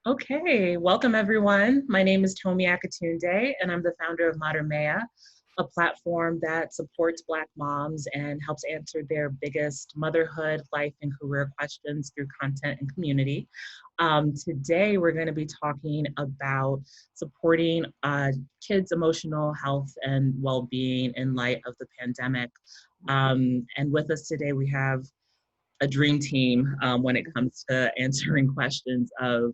Okay, welcome everyone. My name is Tomi Akatunde, and I'm the founder of Modern Maya, a platform that supports Black moms and helps answer their biggest motherhood, life, and career questions through content and community. Today, we're going to be talking about supporting kids' emotional health and well-being in light of the pandemic. And with us today, we have a dream team when it comes to answering questions of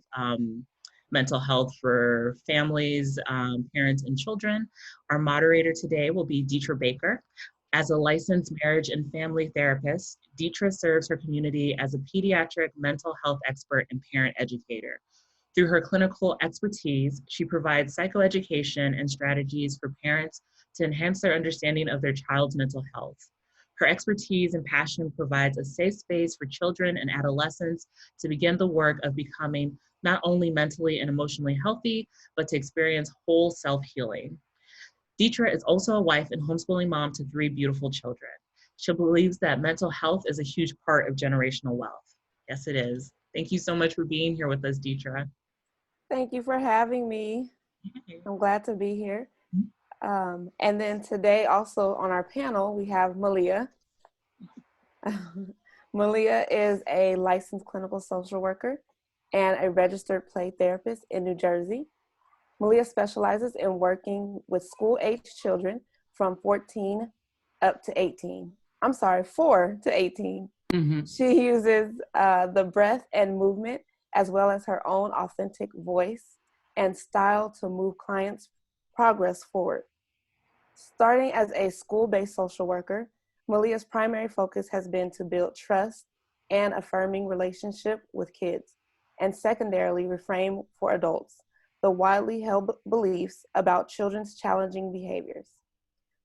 mental health for families, parents, and children. Our moderator today will be Deitra Baker. As a licensed marriage and family therapist, Deitra serves her community as a pediatric mental health expert and parent educator. Through her clinical expertise, she provides psychoeducation and strategies for parents to enhance their understanding of their child's mental health. Her expertise and passion provides a safe space for children and adolescents to begin the work of becoming not only mentally and emotionally healthy, but to experience whole self-healing. Deitra is also a wife and homeschooling mom to three beautiful children. She believes that mental health is a huge part of generational wealth. Yes, it is. Thank you so much for being here with us, Deitra. Thank you for having me. I'm glad to be here. And then today also on our panel, we have Malia. Malia is a licensed clinical social worker and a registered play therapist in New Jersey. Malia specializes in working with school-aged children from 14 up to 18. I'm sorry, 4 to 18. She uses the breath and movement as well as her own authentic voice and style to move clients' progress forward. Starting as a school-based social worker, Malia's primary focus has been to build trust and affirming relationship with kids, and secondarily reframe for adults the widely held beliefs about children's challenging behaviors.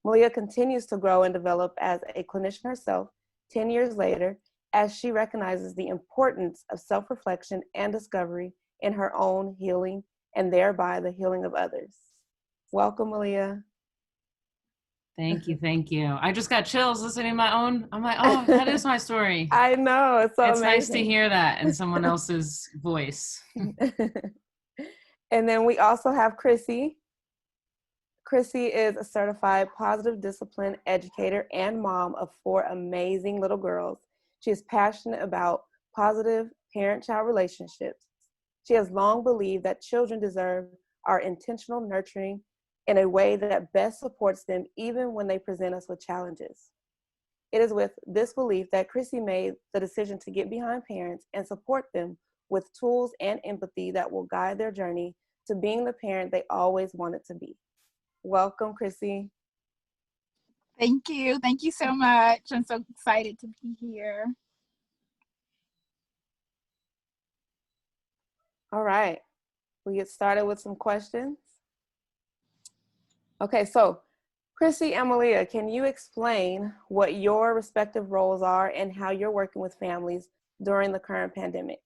Malia continues to grow and develop as a clinician herself 10 years later, as she recognizes the importance of self-reflection and discovery in her own healing and thereby the healing of others. Welcome, Malia. Thank you, thank you. I just got chills listening to my own. I'm like, oh, that is my story. I know, it's so amazing. Nice to hear that in someone else's voice. And then we also have Krissy. Krissy is a certified positive discipline educator and mom of 4 amazing little girls. She is passionate about positive parent-child relationships. She has long believed that children deserve our intentional nurturing in a way that best supports them even when they present us with challenges. It is with this belief that Krissy made the decision to get behind parents and support them with tools and empathy that will guide their journey to being the parent they always wanted to be. Welcome, Krissy. Thank you. Thank you so much. I'm so excited to be here. All right. We get started with some questions. Okay, so Krissy and Malia, can you explain what your respective roles are and how you're working with families during the current pandemic?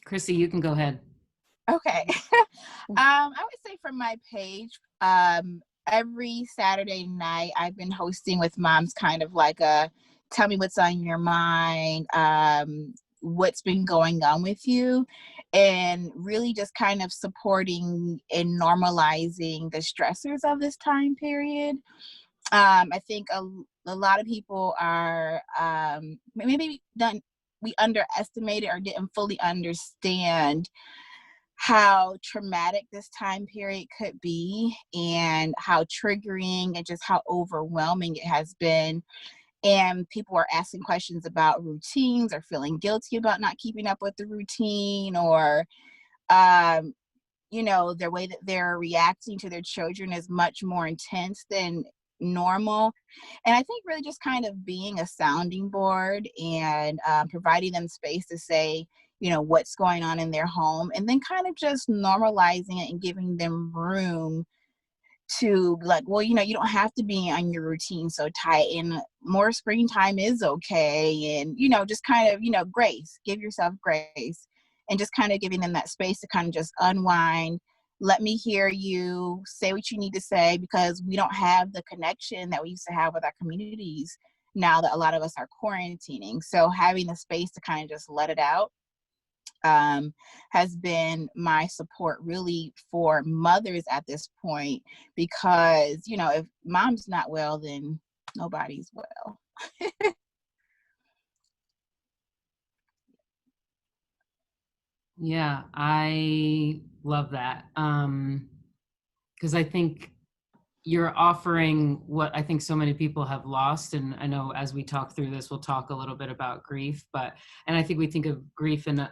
Krissy, you can go ahead. Okay. I would say from my page, every Saturday night I've been hosting with moms kind of like a tell me what's on your mind, what's been going on with you, and really just kind of supporting and normalizing the stressors of this time period. I think a lot of people are maybe we underestimated or didn't fully understand how traumatic this time period could be and how triggering and just how overwhelming it has been. And people are asking questions about routines or feeling guilty about not keeping up with the routine, or their way that they're reacting to their children is much more intense than normal. And I think really just kind of being a sounding board and providing them space to say, what's going on in their home, and then kind of just normalizing it and giving them room to be like, well, you don't have to be on your routine so tight, and more screen time is okay. And, just kind of, grace, give yourself grace, and just kind of giving them that space to kind of just unwind. Let me hear you say what you need to say, because we don't have the connection that we used to have with our communities now that a lot of us are quarantining. So having the space to kind of just let it out has been my support really for mothers at this point, because, you know, if mom's not well, then nobody's well. Yeah, I love that. Because I think you're offering what I think so many people have lost. And I know as we talk through this, we'll talk a little bit about grief, and I think we think of grief in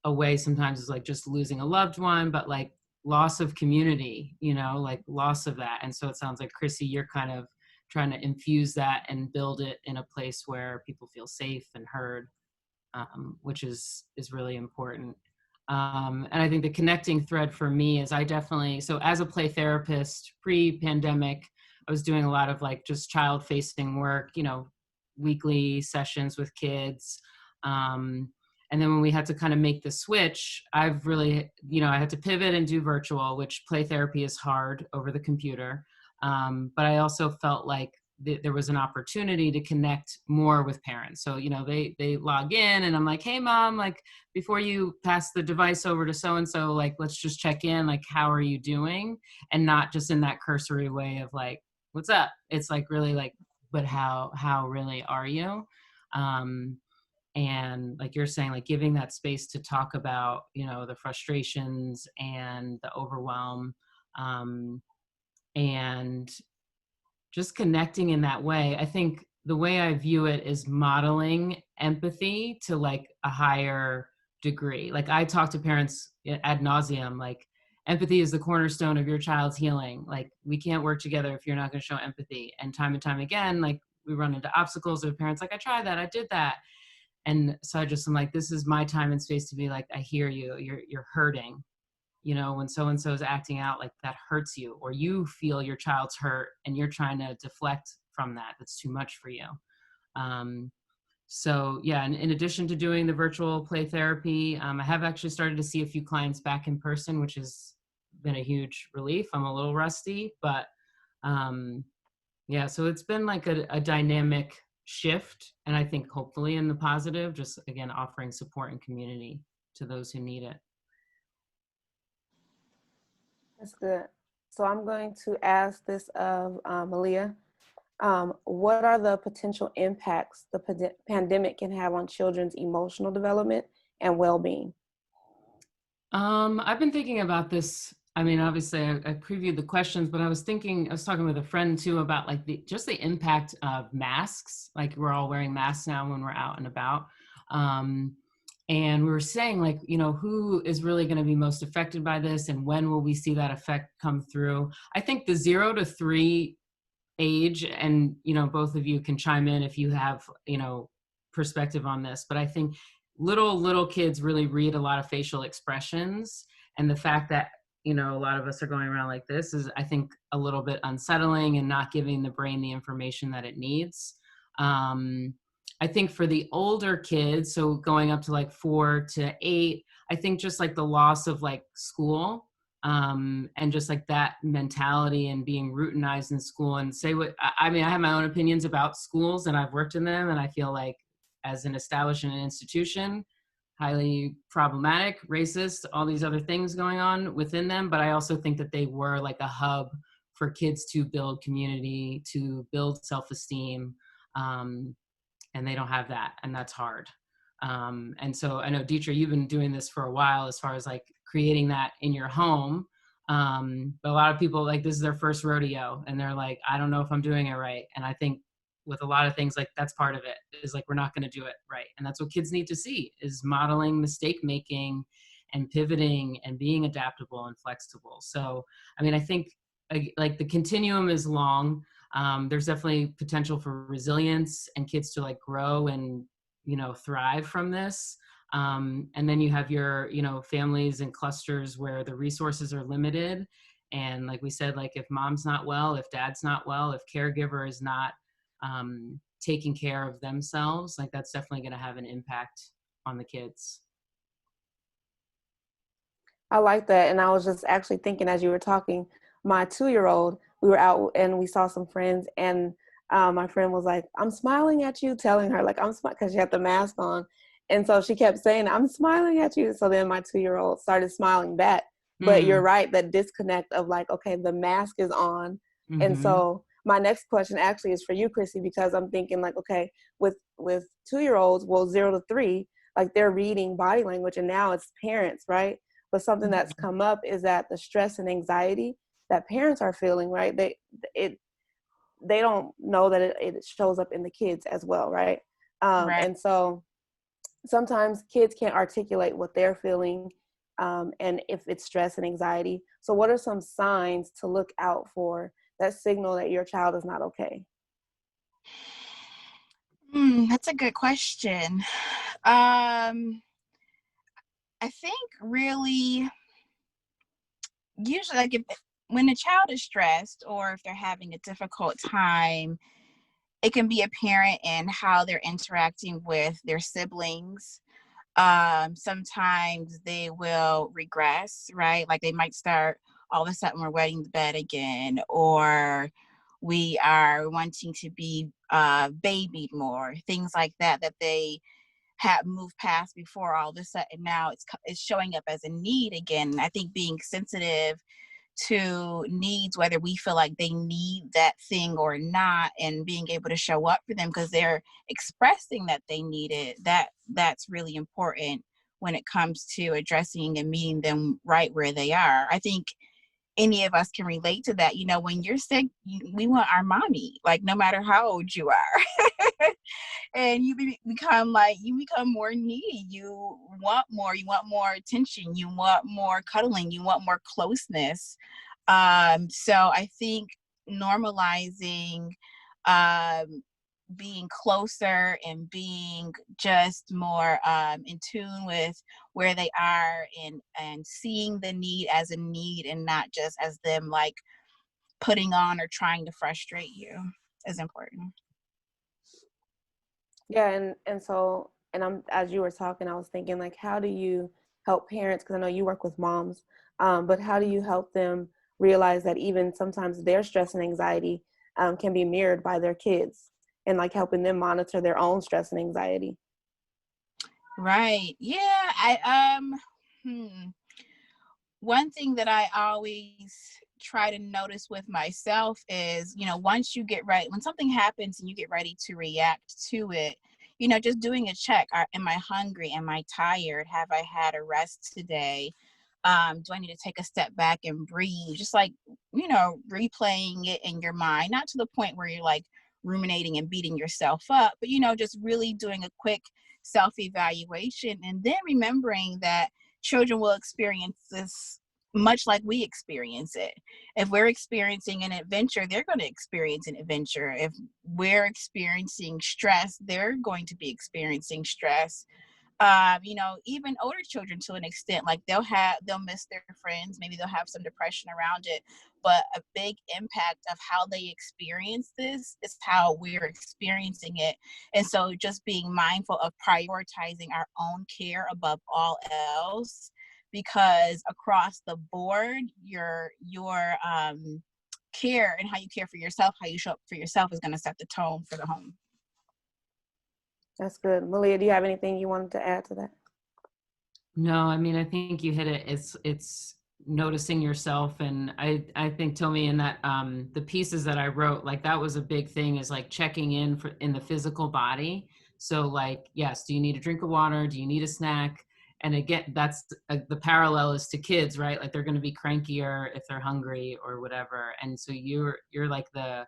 a way sometimes as like just losing a loved one, but like loss of community, you know, like loss of that. And so it sounds like, Krissy, you're kind of trying to infuse that and build it in a place where people feel safe and heard, which is really important. And I think the connecting thread for me is so as a play therapist, pre-pandemic, I was doing a lot of like just child-facing work, you know, weekly sessions with kids. And then when we had to kind of make the switch, I've really, you know, I had to pivot and do virtual, which play therapy is hard over the computer. But I also felt like there was an opportunity to connect more with parents. So, you know, they log in and I'm like, hey mom, like before you pass the device over to so-and-so, like, let's just check in, like, how are you doing? And not just in that cursory way of like, what's up? It's like really like, but how really are you? And like you're saying, like giving that space to talk about, you know, the frustrations and the overwhelm, and just connecting in that way. I think the way I view it is modeling empathy to like a higher degree. Like I talk to parents ad nauseum, like empathy is the cornerstone of your child's healing. Like we can't work together if you're not going to show empathy. And time again, like we run into obstacles of parents like, I tried that, I did that. And so I just am like, this is my time and space to be like, I hear you, you're hurting. You know, when so-and-so is acting out, like that hurts you, or you feel your child's hurt and you're trying to deflect from that. That's too much for you. So yeah, and in addition to doing the virtual play therapy, I have actually started to see a few clients back in person, which has been a huge relief. I'm a little rusty, but yeah, so it's been like a dynamic shift. And I think hopefully in the positive, just again, offering support and community to those who need it. That's good. So I'm going to ask this of Malia. What are the potential impacts the pandemic can have on children's emotional development and well-being? I've been thinking about this. I mean, obviously I previewed the questions, but I was talking with a friend too about like just the impact of masks. Like we're all wearing masks now when we're out and about. And we were saying like, you know, who is really going to be most affected by this and when will we see that effect come through? I think the 0 to 3 age, and, you know, both of you can chime in if you have, you know, perspective on this, but I think little kids really read a lot of facial expressions, and the fact that, you know, a lot of us are going around like this is, I think, a little bit unsettling and not giving the brain the information that it needs. I think for the older kids, so going up to like 4 to 8, I think just like the loss of like school, and just like that mentality and being routinized in school and say what, I mean, I have my own opinions about schools and I've worked in them, and I feel like as an establishment and institution, highly problematic, racist, all these other things going on within them. But I also think that they were like a hub for kids to build community, to build self-esteem. And they don't have that, and that's hard. And so I know, Deitra, you've been doing this for a while as far as like creating that in your home. But a lot of people, like, this is their first rodeo and they're like, I don't know if I'm doing it right. And I think with a lot of things, like that's part of it, is like, we're not going to do it right. And that's what kids need to see, is modeling mistake making and pivoting and being adaptable and flexible. So, I mean, I think like the continuum is long. There's definitely potential for resilience and kids to like grow and, you know, thrive from this. And then you have your, you know, families and clusters where the resources are limited. And like we said, like if mom's not well, if dad's not well, if caregiver is not taking care of themselves, like that's definitely going to have an impact on the kids. I like that. And I was just actually thinking as you were talking, my 2-year-old, we were out and we saw some friends, and my friend was like, I'm smiling at you, telling her like I'm smiling because she had the mask on. And so she kept saying, I'm smiling at you. So then my 2-year-old started smiling back. But you're right, that disconnect of like, okay, the mask is on. And so my next question actually is for you, Krissy, because I'm thinking like, okay, with 2-year-olds, well, 0 to 3, like they're reading body language, and now it's parents, right? But something that's come up is that the stress and anxiety that parents are feeling, right? They don't know that it shows up in the kids as well, right? Right. And so sometimes kids can't articulate what they're feeling, and if it's stress and anxiety. So what are some signs to look out for that signal that your child is not okay? That's a good question. I think really, usually, like when a child is stressed or if they're having a difficult time, it can be apparent in how they're interacting with their siblings. Sometimes they will regress, right? Like they might start, all of a sudden we're wetting the bed again, or we are wanting to be babied more, things like that, that they have moved past before. All of a sudden now it's showing up as a need again. I think being sensitive to needs, whether we feel like they need that thing or not, and being able to show up for them because they're expressing that they need it, that's really important when it comes to addressing and meeting them right where they are. I think any of us can relate to that. You know, when you're sick, we want our mommy, like no matter how old you are. And you become more needy. You want more attention, you want more cuddling, you want more closeness. So I think normalizing being closer and being just more in tune with where they are, and seeing the need as a need and not just as them like putting on or trying to frustrate you is important. Yeah, and so, and I'm, as you were talking, I was thinking like, how do you help parents? Because I know you work with moms, but how do you help them realize that even sometimes their stress and anxiety can be mirrored by their kids, and like helping them monitor their own stress and anxiety? Right. Yeah. One thing that I always try to notice with myself is, you know, once you get right, when something happens and you get ready to react to it, you know, just doing a check. Am I hungry? Am I tired? Have I had a rest today? Do I need to take a step back and breathe? Just like, you know, replaying it in your mind, not to the point where you're like ruminating and beating yourself up, but, you know, just really doing a quick self-evaluation, and then remembering that children will experience this much like we experience it. If we're experiencing an adventure, they're going to experience an adventure. If we're experiencing stress, they're going to be experiencing stress. You know, even older children to an extent, like they'll miss their friends, maybe they'll have some depression around it, but a big impact of how they experience this is how we're experiencing it. And so just being mindful of prioritizing our own care above all else, because across the board, your care and how you care for yourself, how you show up for yourself is going to set the tone for the home. That's good. Malia, do you have anything you wanted to add to that? No, I mean, I think you hit it. It's noticing yourself. And I think, Tommy, in that the pieces that I wrote, like that was a big thing, is like checking in the physical body. So like, yes, do you need a drink of water? Do you need a snack? And again, that's the parallel is to kids, right? Like they're going to be crankier if they're hungry or whatever. And so you're like the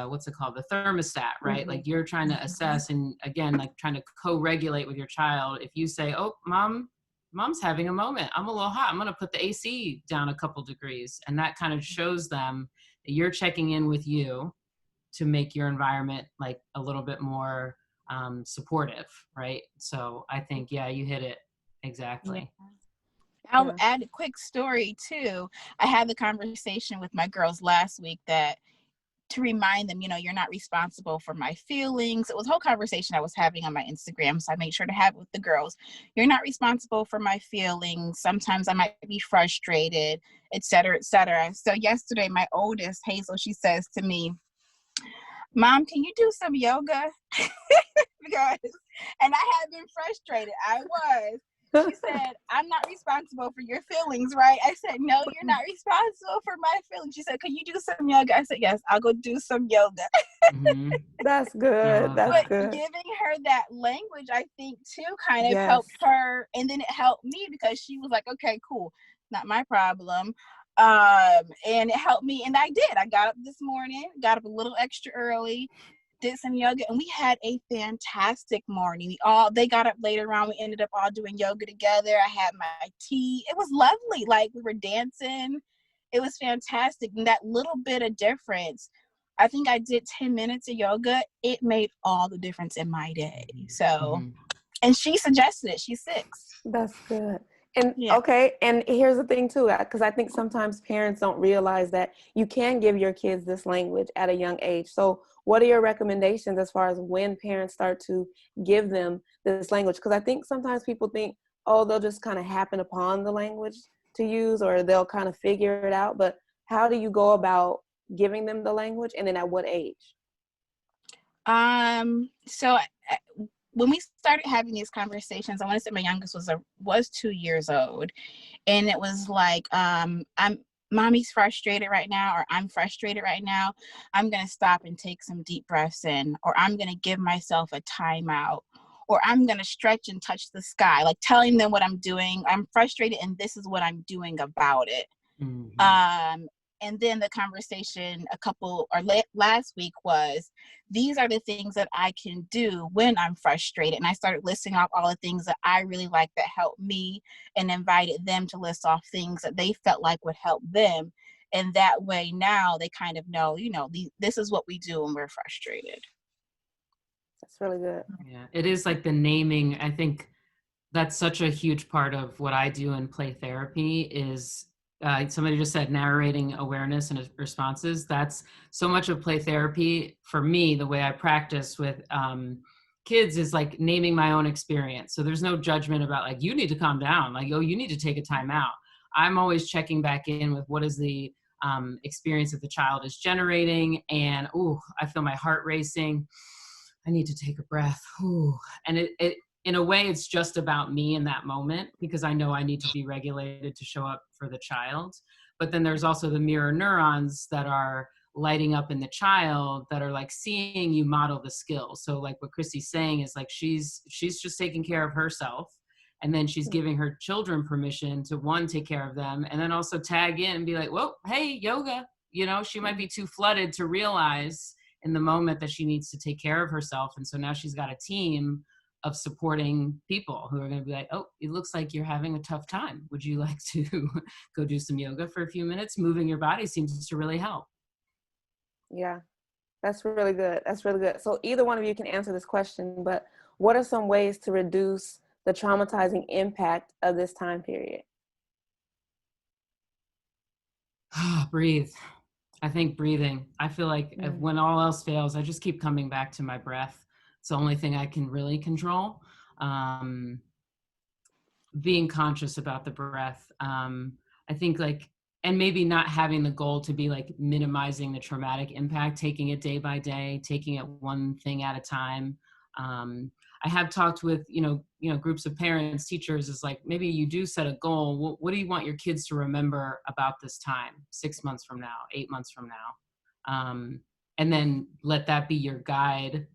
what's it called, the thermostat, right? Like you're trying to assess, and again, like trying to co-regulate with your child. If you say, oh, mom's having a moment, I'm a little hot, I'm going to put the AC down a couple degrees, and that kind of shows them that you're checking in with you to make your environment like a little bit more supportive, right? So I think, yeah, you hit it exactly. I'll add a quick story too. I had the conversation with my girls last week that to remind them, you know, you're not responsible for my feelings. It was a whole conversation I was having on my Instagram, so I made sure to have it with the girls. You're not responsible for my feelings. Sometimes I might be frustrated, et cetera, et cetera. So yesterday, my oldest, Hazel, she says to me, Mom, can you do some yoga? Because, and I had been frustrated. I was. She said, I'm not responsible for your feelings, right? I said, no, you're not responsible for my feelings. She said, can you do some yoga? I said, yes, I'll go do some yoga. Mm-hmm. That's good. That's But good. giving her that language, I think, too, kind of Yes. helped her. And then it helped me because she was like, okay, cool. Not my problem. And it helped me. And I did. I got up this morning, got up a little extra early, did some yoga, and we had a fantastic morning. They got up later on. We ended up all doing yoga together. I had my tea. It was lovely. Like, we were dancing. It was fantastic. And that little bit of difference, I think I did 10 minutes of yoga. It made all the difference in my day. So, and she suggested it. She's 6. That's good. And Yeah. okay, and here's the thing too, because I think sometimes parents don't realize that you can give your kids this language at a young age. So what are your recommendations as far as when parents start to give them this language? Because I think sometimes people think, oh, they'll just kind of happen upon the language to use, or they'll kind of figure it out. But how do you go about giving them the language, and then at what age? So when we started having these conversations, I want to say my youngest was 2 years old, and it was like, mommy's frustrated right now, or I'm frustrated right now. I'm going to stop and take some deep breaths in, or I'm going to give myself a timeout, or I'm going to stretch and touch the sky, like telling them what I'm doing. I'm frustrated and this is what I'm doing about it. Mm-hmm. And then the conversation last week was, these are the things that I can do when I'm frustrated. And I started listing off all the things that I really like that helped me, and invited them to list off things that they felt like would help them. And that way now they kind of know, this is what we do when we're frustrated. That's really good. Yeah, it is like the naming. I think that's such a huge part of what I do in play therapy is somebody just said narrating awareness and responses. That's so much of play therapy for me. The way I practice with kids is like naming my own experience. So there's no judgment about like, you need to calm down. Like, oh, you need to take a time out. I'm always checking back in with what is the experience that the child is generating. And, oh, I feel my heart racing. I need to take a breath. Ooh. And it in a way, it's just about me in that moment, because I know I need to be regulated to show up for the child. But then there's also the mirror neurons that are lighting up in the child that are like seeing you model the skills. So like what Krissy's saying is like, she's just taking care of herself. And then she's giving her children permission to, one, take care of them, and then also tag in and be like, whoa, hey, yoga. She might be too flooded to realize in the moment that she needs to take care of herself. And so now she's got a team of supporting people who are going to be like, oh, it looks like you're having a tough time. Would you like to go do some yoga for a few minutes? Moving your body seems to really help. Yeah, that's really good. That's really good. So either one of you can answer this question, but what are some ways to reduce the traumatizing impact of this time period? Breathe. I think breathing. I feel like when all else fails, I just keep coming back to my breath. It's the only thing I can really control. Being conscious about the breath. I think like, and maybe not having the goal to be like minimizing the traumatic impact, taking it day by day, taking it one thing at a time. I have talked with, groups of parents, teachers, is like, maybe you do set a goal. What do you want your kids to remember about this time, 6 months from now, 8 months from now? And then let that be your guide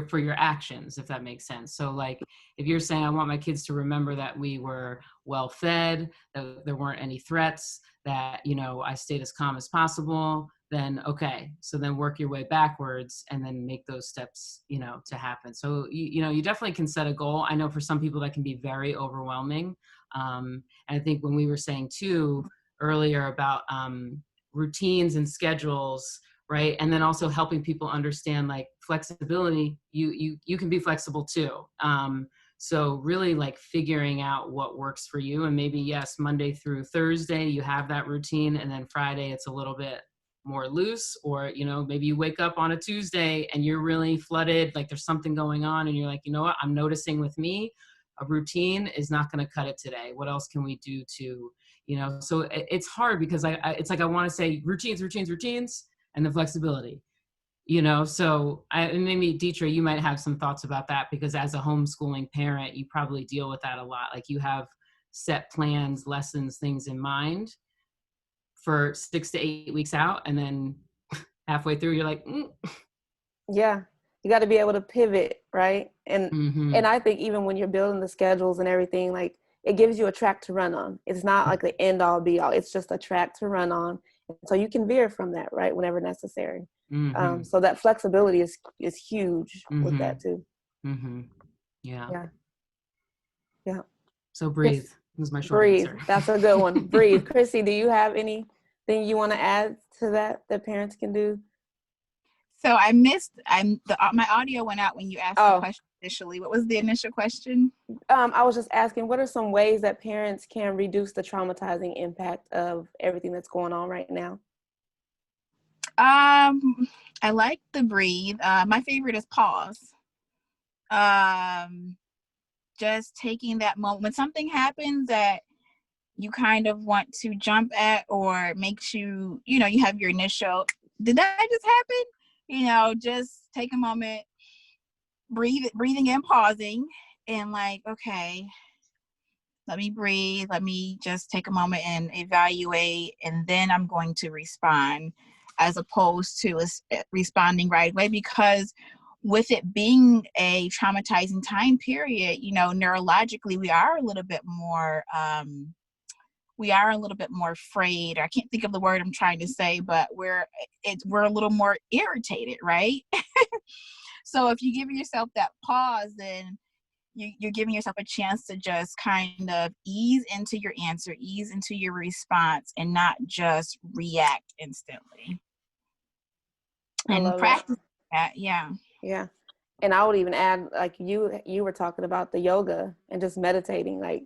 for your actions, if that makes sense. So like, if you're saying, I want my kids to remember that we were well fed, that there weren't any threats, that, I stayed as calm as possible, then okay. So then work your way backwards and then make those steps, to happen. So, you definitely can set a goal. I know for some people that can be very overwhelming. And I think when we were saying too earlier about routines and schedules, right? And then also helping people understand like flexibility, you can be flexible too. So really like figuring out what works for you, and maybe, yes, Monday through Thursday, you have that routine, and then Friday it's a little bit more loose, or, maybe you wake up on a Tuesday and you're really flooded, like there's something going on and you're like, you know what, I'm noticing with me, a routine is not going to cut it today. What else can we do to, so it's hard because it's like, I want to say routines, and the flexibility. you know, so and maybe Deitra, you might have some thoughts about that, because as a homeschooling parent, you probably deal with that a lot. Like you have set plans, lessons, things in mind for 6 to 8 weeks out, and then halfway through you're like, Yeah, you got to be able to pivot, right? And I think even when you're building the schedules and everything, like it gives you a track to run on. It's not like the end all be all. It's just a track to run on, so you can veer from that, right, whenever necessary. So that flexibility is huge with that too. Yeah. Yeah. So breathe. Was my short Breathe. answer. That's a good one. Breathe. Krissy, do you have anything you want to add to that parents can do? So I missed. My audio went out when you asked the question initially. What was the initial question? I was just asking, what are some ways that parents can reduce the traumatizing impact of everything that's going on right now? I like the breathe. My favorite is pause. Just taking that moment when something happens that you kind of want to jump at, or makes you, you have your initial, did that just happen? Just take a moment, breathing in, pausing, and like, okay, let me breathe. Let me just take a moment and evaluate, and then I'm going to respond, as opposed to responding right away. Because with it being a traumatizing time period, neurologically, we are a little bit more afraid. I can't think of the word I'm trying to say, but we're a little more irritated, right? So if you give yourself that pause, then you're giving yourself a chance to just kind of ease into your answer, ease into your response, and not just react instantly. And practice that, yeah. Yeah. And I would even add, like you were talking about the yoga and just meditating, like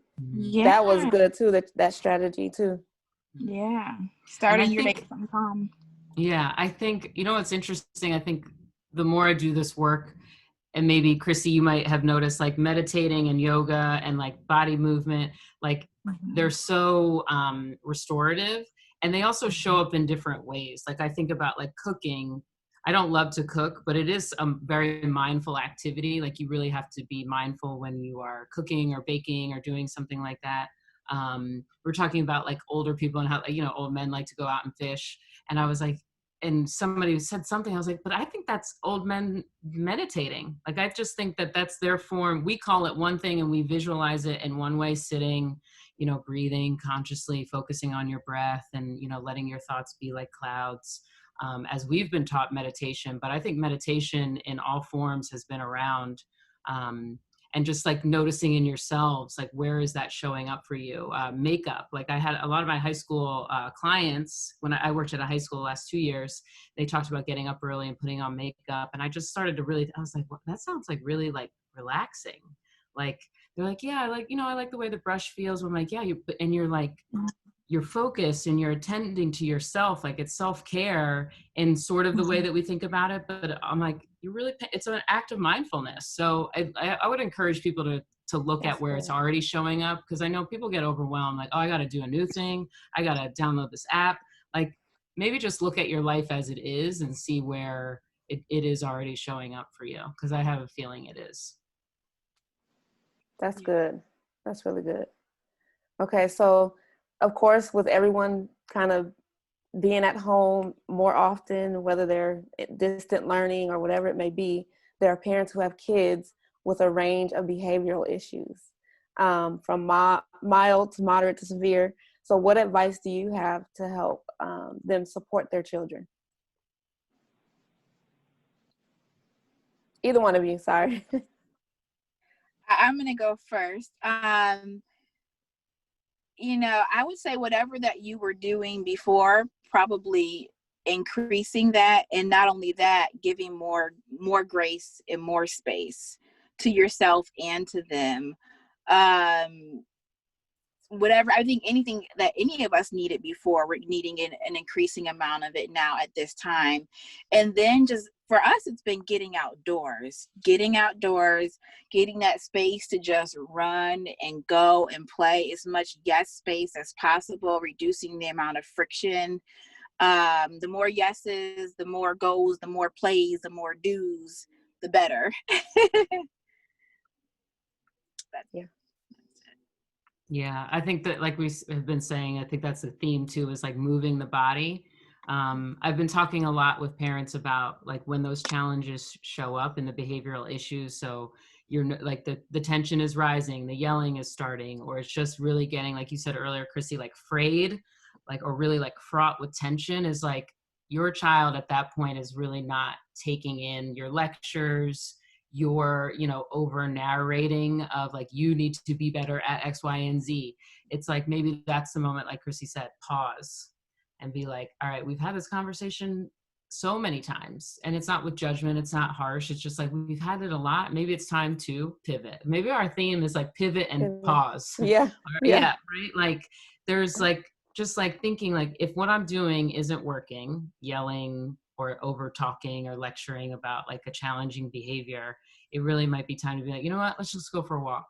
that was good too, that strategy too. Yeah. Starting your day with some calm. Yeah, I think, what's interesting, I think the more I do this work, and maybe Krissy, you might have noticed, like meditating and yoga and like body movement, like they're so restorative, and they also show up in different ways. Like I think about like cooking. I don't love to cook, but it is a very mindful activity. Like you really have to be mindful when you are cooking or baking or doing something like that. We're talking about like older people and how, old men like to go out and fish. And I was like, and somebody said something, I was like, but I think that's old men meditating. Like, I just think that that's their form. We call it one thing and we visualize it in one way, sitting, breathing consciously, focusing on your breath, and, letting your thoughts be like clouds. As we've been taught meditation, but I think meditation in all forms has been around. And just like noticing in yourselves, like, where is that showing up for you? Makeup. Like I had a lot of my high school clients, when I worked at a high school the last 2 years, they talked about getting up early and putting on makeup. And I just started to I was like, well, that sounds like really like relaxing. Like, they're like, yeah, I like the way the brush feels. I'm like, yeah, and you're like, you're focused and you're attending to yourself. Like it's self-care in sort of the way that we think about it. But I'm like, it's an act of mindfulness. So I would encourage people to look at where it's already showing up. Cause I know people get overwhelmed. Like, oh, I got to do a new thing. I got to download this app. Like maybe just look at your life as it is and see where it is already showing up for you. Cause I have a feeling it is. That's good. That's really good. Okay. So of course, with everyone kind of being at home more often, whether they're distant learning or whatever it may be, there are parents who have kids with a range of behavioral issues, from mild to moderate to severe. So what advice do you have to help them support their children? Either one of you, sorry. I'm going to go first. I would say whatever that you were doing before, probably increasing that, and not only that, giving more grace and more space to yourself and to them. Whatever, I think anything that any of us needed before, we're needing an increasing amount of it now at this time. And then just for us, it's been getting outdoors, getting that space to just run and go and play as much space as possible, reducing the amount of friction. The more yeses, the more goes, the more plays, the more do's, the better. Yeah. Yeah, I think that, like we have been saying, I think that's the theme too, is like moving the body. I've been talking a lot with parents about like when those challenges show up in the behavioral issues. So like the tension is rising, the yelling is starting, or it's just really getting, like you said earlier, Krissy, like frayed, like, or really like fraught with tension, is like your child at that point is really not taking in your lectures, your, over narrating of like, you need to be better at X, Y, and Z. It's like, maybe that's the moment, like Krissy said, pause and be like, all right, we've had this conversation so many times, and it's not with judgment, it's not harsh, it's just like, we've had it a lot, maybe it's time to pivot. Maybe our theme is like pivot and pause. Yeah. Yeah, right. Like there's like, just like thinking like, if what I'm doing isn't working, yelling or over talking or lecturing about like a challenging behavior, it really might be time to be like, you know what, let's just go for a walk.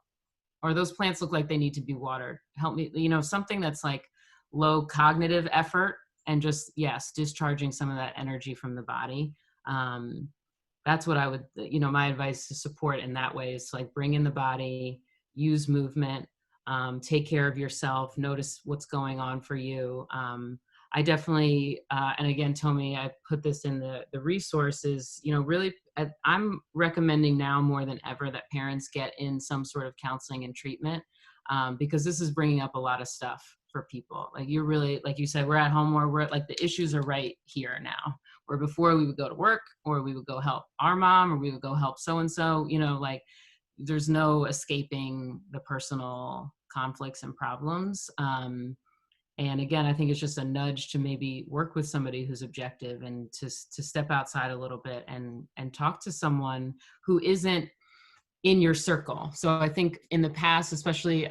Or those plants look like they need to be watered. Help me, something that's like low cognitive effort, and just, yes, discharging some of that energy from the body. That's what I would, my advice to support in that way is to like bring in the body, use movement, take care of yourself, notice what's going on for you. I definitely, and again, Tomi, I put this in the resources, really, I'm recommending now more than ever that parents get in some sort of counseling and treatment, because this is bringing up a lot of stuff for people. Like you're really, like you said, we're at home, or we're like, the issues are right here now, where before we would go to work, or we would go help our mom, or we would go help so-and-so, like there's no escaping the personal conflicts and problems. And again, I think it's just a nudge to maybe work with somebody who's objective, and to step outside a little bit and talk to someone who isn't in your circle. So I think in the past, especially,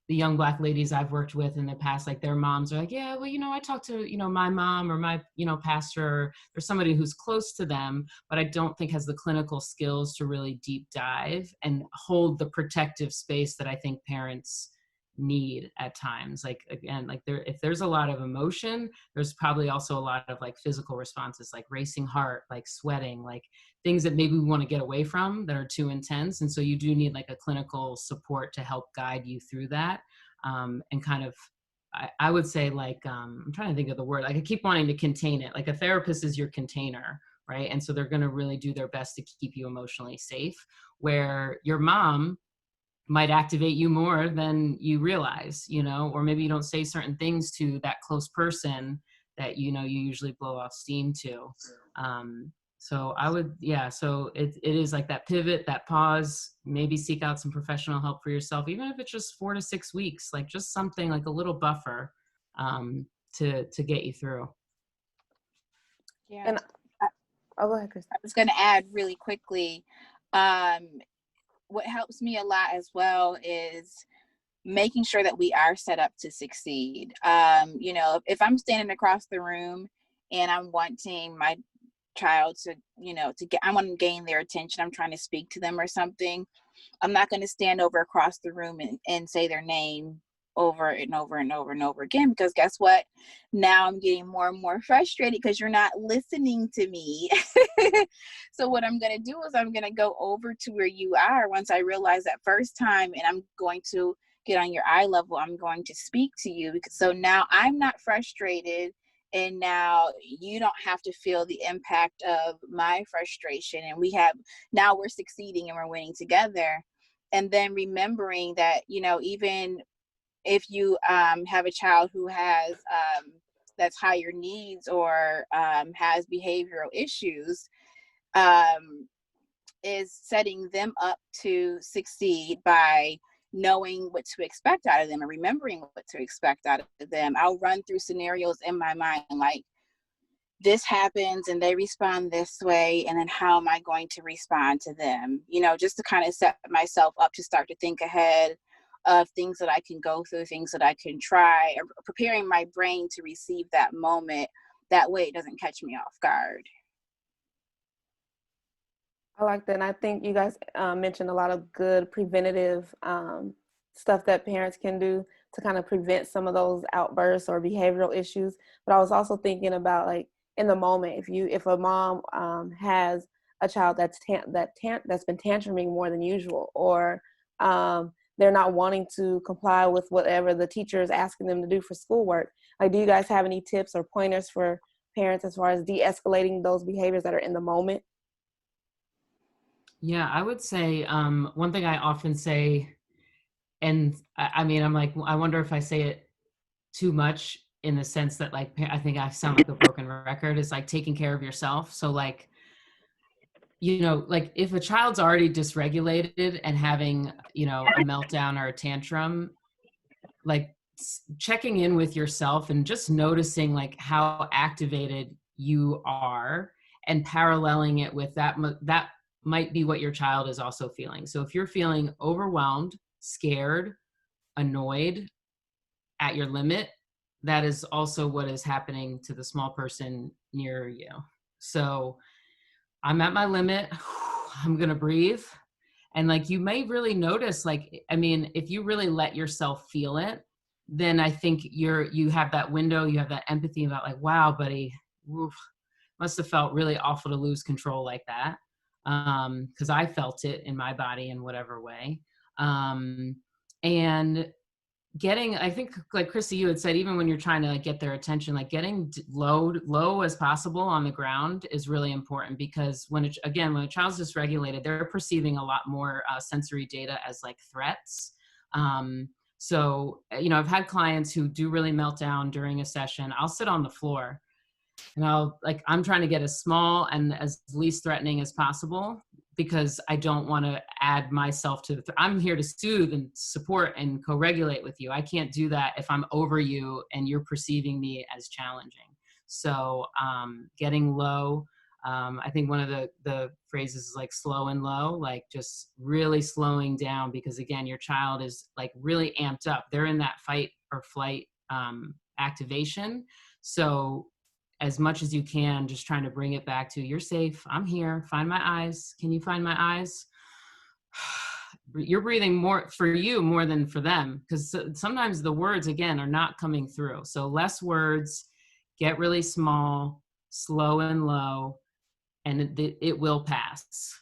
the young Black ladies I've worked with in the past, like their moms are like, yeah, well, I talked to, my mom or my, pastor, or somebody who's close to them, but I don't think has the clinical skills to really deep dive and hold the protective space that I think parents need at times. Like, again, like if there's a lot of emotion, there's probably also a lot of like physical responses, like racing heart, like sweating, like things that maybe we want to get away from that are too intense. And so you do need like a clinical support to help guide you through that. And kind of, I would say like, I'm trying to think of the word, like I keep wanting to contain it. Like a therapist is your container, right? And so they're going to really do their best to keep you emotionally safe, where your mom might activate you more than you realize, or maybe you don't say certain things to that close person that, you usually blow off steam to. So I would, so it is like that pivot, that pause, maybe seek out some professional help for yourself, even if it's just 4 to 6 weeks, like just something like a little buffer, to get you through. Yeah. And go ahead, Krissy. I was going to add really quickly, what helps me a lot as well is making sure that we are set up to succeed. If I'm standing across the room and I'm wanting my child to, I want to gain their attention, I'm trying to speak to them or something, I'm not going to stand over across the room and say their name over and over and over and over again, because guess what? Now I'm getting more and more frustrated because you're not listening to me. So what I'm going to do is I'm going to go over to where you are once I realize that first time, and I'm going to get on your eye level. I'm going to speak to you, because so now I'm not frustrated, and now you don't have to feel the impact of my frustration, and now we're succeeding and we're winning together. And then remembering that, even if you have a child who has that's higher needs or has behavioral issues, is setting them up to succeed by knowing what to expect out of them and remembering what to expect out of them. I'll run through scenarios in my mind, like, this happens and they respond this way, and then how am I going to respond to them? Just to kind of set myself up to start to think ahead of things that I can go through, things that I can try, or preparing my brain to receive that moment. That way it doesn't catch me off guard. I like that. And I think you guys mentioned a lot of good preventative stuff that parents can do to kind of prevent some of those outbursts or behavioral issues. But I was also thinking about, like, in the moment, if a mom has a child that's been tantruming more than usual, or they're not wanting to comply with whatever the teacher is asking them to do for schoolwork. Like, do you guys have any tips or pointers for parents as far as de-escalating those behaviors that are in the moment? Yeah, I would say one thing I often say, and I mean, I'm like, I wonder if I say it too much in the sense that, like, I think I sound like a broken record, is like taking care of yourself. So like, you know, like if a child's already dysregulated and having, you know, a meltdown or a tantrum, like checking in with yourself and just noticing like how activated you are and paralleling it with that might be what your child is also feeling. So if you're feeling overwhelmed, scared, annoyed, at your limit, that is also what is happening to the small person near you. So I'm at my limit. I'm going to breathe. And like, you may really notice, like, I mean, if you really let yourself feel it, then I think you have that window, you have that empathy about like, wow, buddy, oof, must have felt really awful to lose control like that. Cause I felt it in my body in whatever way. And I think like Krissy, you had said, even when you're trying to like get their attention, like getting low as possible on the ground is really important, because when a child's dysregulated, they're perceiving a lot more sensory data as like threats. So, you know, I've had clients who do really melt down during a session. I'll sit on the floor and I'm trying to get as small and as least threatening as possible, because I don't want to add myself to I'm here to soothe and support and co-regulate with you. I can't do that if I'm over you and you're perceiving me as challenging. So getting low, I think one of the phrases is like slow and low, like just really slowing down, because again, your child is like really amped up. They're in that fight or flight activation. So as much as you can, just trying to bring it back to, you're safe, I'm here, find my eyes. Can you find my eyes? You're breathing more for you more than for them, because sometimes the words, again, are not coming through. So less words, get really small, slow and low, and it will pass.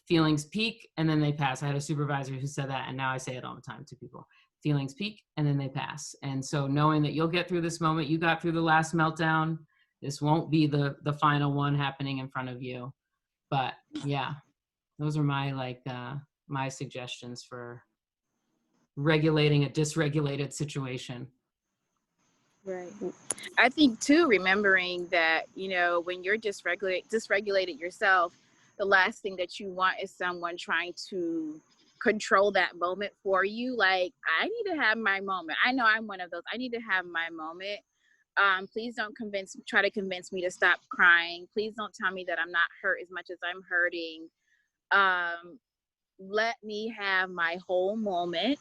Feelings peak and then they pass. I had a supervisor who said that, and now I say it all the time to people. Feelings peak and then they pass. And so knowing that you'll get through this moment, you got through the last meltdown, this won't be the final one happening in front of you. But yeah, those are my my suggestions for regulating a dysregulated situation. Right. I think too, remembering that, you know, when you're dysregulated yourself, the last thing that you want is someone trying to control that moment for you. Like, I need to have my moment. I know I'm one of those. I need to have my moment. Please don't try to convince me to stop crying. Please don't tell me that I'm not hurt as much as I'm hurting. Let me have my whole moment.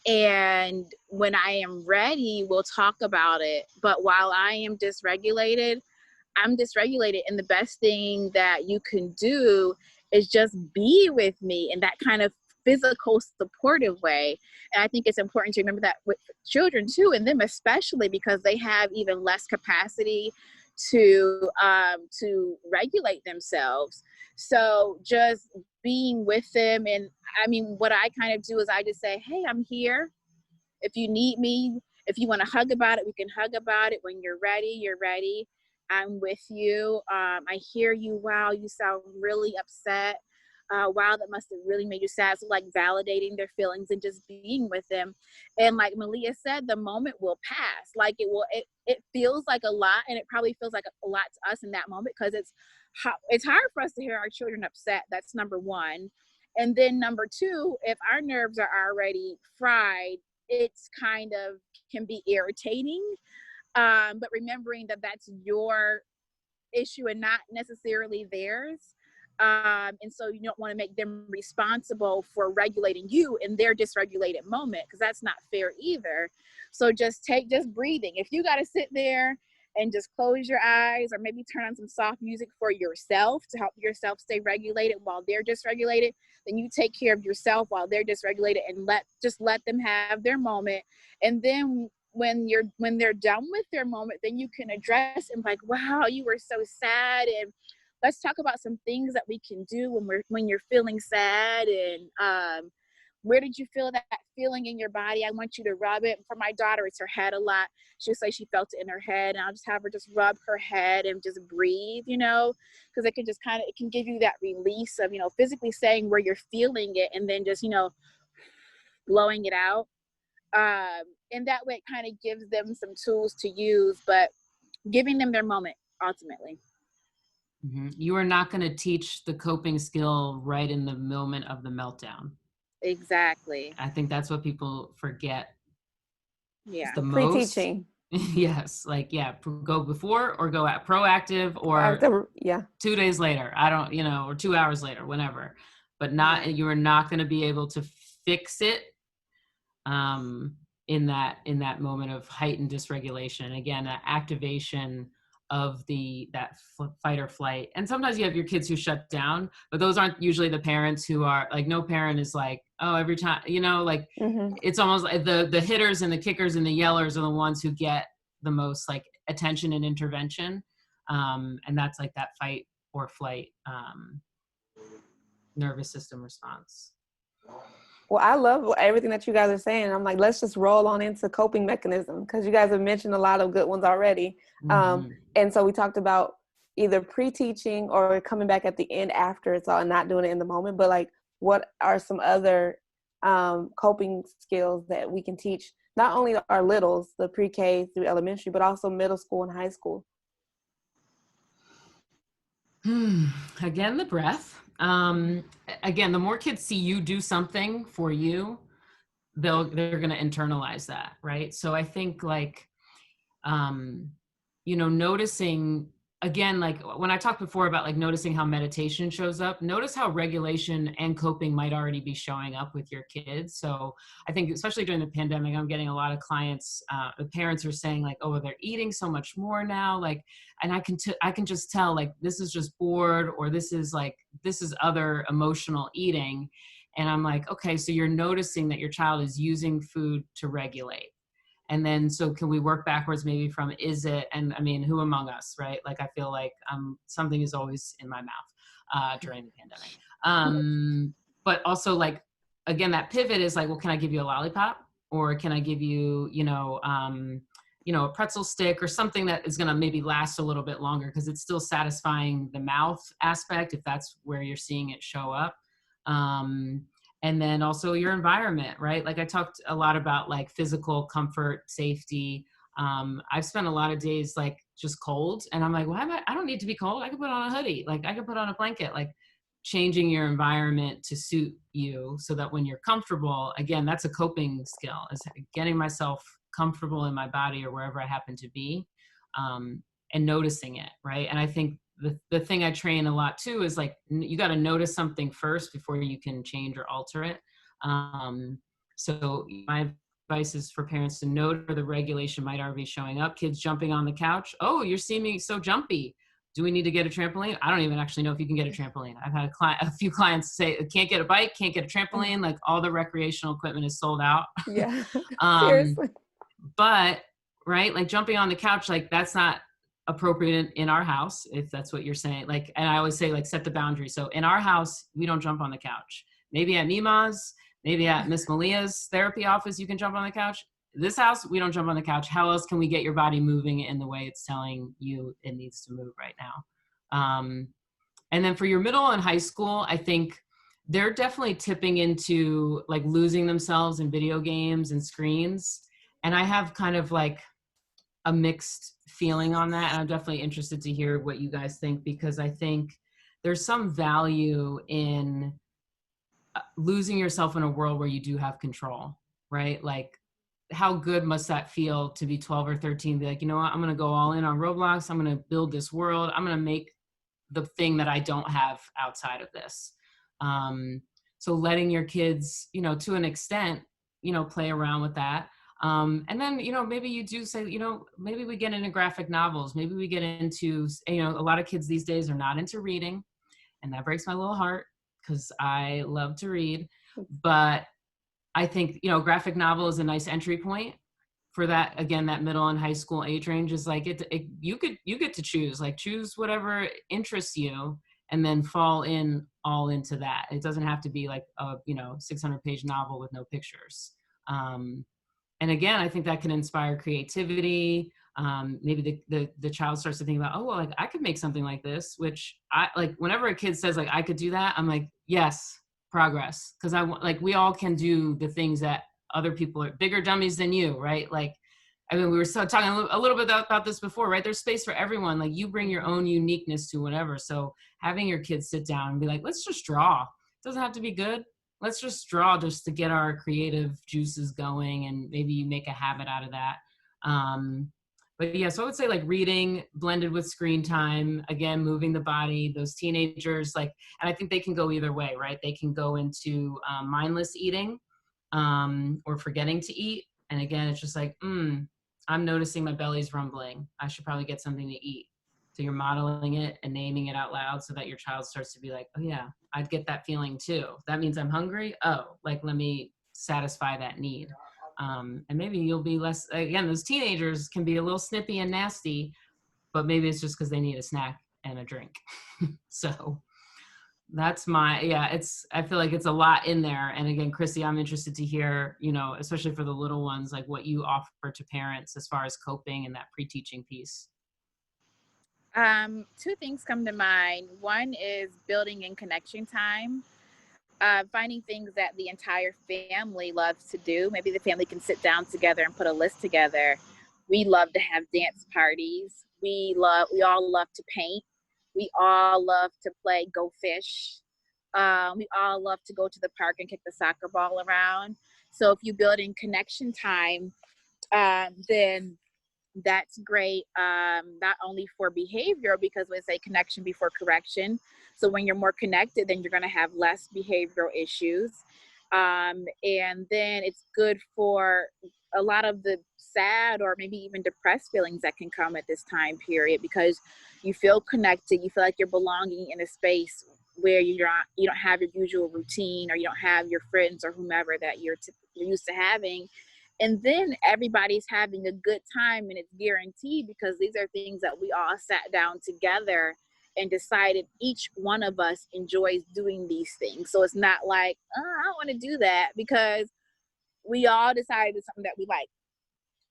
And when I am ready, we'll talk about it. But while I am dysregulated, I'm dysregulated. And the best thing that you can do is just be with me in that kind of physical supportive way. And I think it's important to remember that with children too, and them especially, because they have even less capacity to regulate themselves. So just being with them. And I mean, what I kind of do is I just say, hey, I'm here. If you need me, if you want to hug about it, we can hug about it. When you're ready, you're ready. I'm with you. I hear you. Wow, you sound really upset. Wow, that must have really made you sad. So like validating their feelings and just being with them. And like Malia said, the moment will pass. Like it feels like a lot, and it probably feels like a lot to us in that moment, because it's hard for us to hear our children upset. That's number one. And then number two, if our nerves are already fried, it's kind of can be irritating. But remembering that that's your issue and not necessarily theirs. And so you don't want to make them responsible for regulating you in their dysregulated moment, because that's not fair either. So just breathing. If you got to sit there and just close your eyes, or maybe turn on some soft music for yourself to help yourself stay regulated while they're dysregulated. Then you take care of yourself while they're dysregulated, and let them have their moment. And then when they're done with their moment, then you can address and like, wow, you were so sad, and let's talk about some things that we can do when you're feeling sad, and where did you feel that feeling in your body? I want you to rub it. For my daughter, it's her head a lot. She'll say she felt it in her head, and I'll just have her just rub her head and just breathe, because it can just it can give you that release of, physically saying where you're feeling it, and then just, blowing it out. And that way it kind of gives them some tools to use, but giving them their moment ultimately. Mm-hmm. You are not going to teach the coping skill right in the moment of the meltdown. Exactly. I think that's what people forget. Yeah. The most. Pre-teaching. Yes. Go before or go at proactive, or after, 2 days later, or 2 hours later, whenever, but you are not going to be able to fix it in that moment of heightened dysregulation. Again, activation of that fight or flight. And sometimes you have your kids who shut down, but those aren't usually the parents who are like, no parent is like, oh, every time, mm-hmm. It's almost like the hitters and the kickers and the yellers are the ones who get the most like attention and intervention. And that's like that fight or flight nervous system response. Well, I love everything that you guys are saying. I'm like, let's just roll on into coping mechanism, because you guys have mentioned a lot of good ones already. Mm-hmm. And so we talked about either pre-teaching or coming back at the end after it's all and not doing it in the moment. But like, what are some other coping skills that we can teach, not only our littles, the pre-K through elementary, but also middle school and high school? Again, the breath. Again, the more kids see you do something for you, they're going to internalize that, right? So I think noticing, again, like when I talked before about like noticing how meditation shows up, notice how regulation and coping might already be showing up with your kids. So I think especially during the pandemic, I'm getting a lot of clients, the parents are saying like, oh, they're eating so much more now. Like, and I can just tell like, this is just bored, or this is other emotional eating. And I'm like, okay, so you're noticing that your child is using food to regulate. And then, so can we work backwards maybe from, and I mean, who among us, right? Like, I feel like something is always in my mouth during the pandemic. But also like, again, that pivot is like, well, can I give you a lollipop? Or can I give you, a pretzel stick or something that is going to maybe last a little bit longer, because it's still satisfying the mouth aspect, if that's where you're seeing it show up. And then also your environment, right? Like I talked a lot about like physical comfort, safety. I've spent a lot of days like just cold, and I'm like, I don't need to be cold. I can put on a hoodie. Like I can put on a blanket. Like changing your environment to suit you so that when you're comfortable, again, that's a coping skill, is getting myself comfortable in my body or wherever I happen to be, and noticing it, right? And I think the thing I train a lot too is like, you got to notice something first before you can change or alter it. So my advice is for parents to note where the regulation might already be showing up. Kids jumping on the couch. Oh, you're seeming so jumpy. Do we need to get a trampoline? I don't even actually know if you can get a trampoline. I've had a few clients say, can't get a bike, can't get a trampoline. Like all the recreational equipment is sold out. Yeah, seriously. But right, like jumping on the couch, like that's not appropriate in our house, if that's what you're saying. Like, and I always say like, set the boundary. So in our house, we don't jump on the couch. Maybe at Mima's, maybe at Miss Malia's therapy office, you can jump on the couch. This house, we don't jump on the couch. How else can we get your body moving in the way it's telling you it needs to move right now? And then for your middle and high school, I think they're definitely tipping into like losing themselves in video games and screens. And I have kind of like a mixed feeling on that. And I'm definitely interested to hear what you guys think, because I think there's some value in losing yourself in a world where you do have control, right? Like how good must that feel to be 12 or 13, be like, you know what, I'm going to go all in on Roblox. I'm going to build this world. I'm going to make the thing that I don't have outside of this. So letting your kids, to an extent, play around with that. And then, you know, maybe you do say, you know, maybe we get into graphic novels. Maybe we get into, you know, a lot of kids these days are not into reading. And that breaks my little heart because I love to read. But I think, you know, graphic novel is a nice entry point for that. Again, that middle and high school age range is like you get to choose, like choose whatever interests you and then fall in all into that. It doesn't have to be like a, you know, 600-page novel with no pictures. And again, I think that can inspire creativity. Maybe the child starts to think about, oh, well, like I could make something like this, which I like whenever a kid says like, I could do that, I'm like, yes, progress. Cause like we all can do the things that other people are bigger dummies than you, right? Like, I mean, we were talking a little bit about this before, right? There's space for everyone. Like you bring your own uniqueness to whatever. So having your kids sit down and be like, let's just draw. It doesn't have to be good. Let's just draw just to get our creative juices going, and maybe you make a habit out of that. But yeah, so I would say like reading blended with screen time, again, moving the body, those teenagers, like, and I think they can go either way, right? They can go into mindless eating or forgetting to eat. And again, it's just like, I'm noticing my belly's rumbling. I should probably get something to eat. So you're modeling it and naming it out loud so that your child starts to be like, oh yeah, I'd get that feeling too. That means I'm hungry. Oh, like, let me satisfy that need. And maybe you'll be less, again, those teenagers can be a little snippy and nasty, but maybe it's just because they need a snack and a drink. So that's I feel like it's a lot in there. And again, Krissy, I'm interested to hear, you know, especially for the little ones, like what you offer to parents as far as coping and that pre-teaching piece. Two things come to mind. One is building in connection time, finding things that the entire family loves to do. Maybe the family can sit down together and put a list together. We love to have dance parties. We all love to paint. We all love to play Go Fish. We all love to go to the park and kick the soccer ball around. So if you build in connection time, then that's great, not only for behavior, because we say connection before correction. So when you're more connected, then you're going to have less behavioral issues. And then it's good for a lot of the sad or maybe even depressed feelings that can come at this time period, because you feel connected, you feel like you're belonging in a space where you don't have your usual routine, or you don't have your friends or whomever that you're used to having. And then everybody's having a good time, and it's guaranteed because these are things that we all sat down together and decided each one of us enjoys doing these things. So it's not like, oh, I don't want to do that, because we all decided it's something that we like.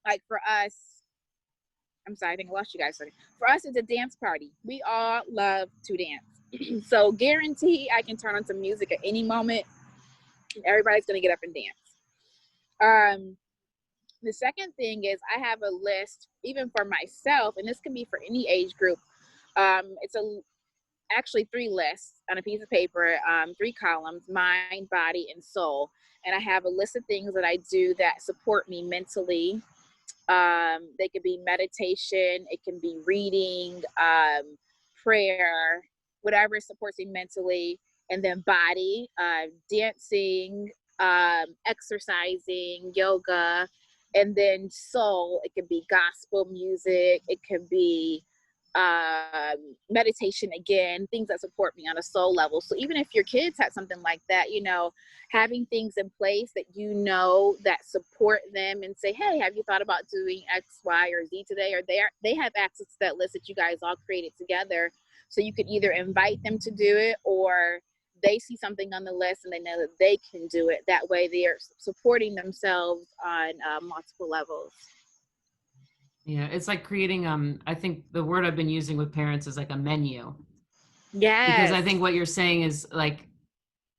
Like for us, I'm sorry, I think I lost you guys. For us, it's a dance party. We all love to dance. So guarantee I can turn on some music at any moment and everybody's going to get up and dance. The second thing is I have a list, even for myself, and this can be for any age group. It's actually 3 lists on a piece of paper, 3 columns: mind, body, and soul. And I have a list of things that I do that support me mentally. They could be meditation, it can be reading, prayer, whatever supports me mentally. And then body, dancing, exercising, yoga. And then soul, it could be gospel music, it could be meditation, again, things that support me on a soul level. So even if your kids had something like that, you know, having things in place that you know that support them and say, hey, have you thought about doing X, Y, or Z today? Or they have access to that list that you guys all created together. So you could either invite them to do it, or they see something on the list and they know that they can do it. That way they are supporting themselves on multiple levels. Yeah, it's like creating, I think the word I've been using with parents is like a menu. Yes. Because I think what you're saying is like,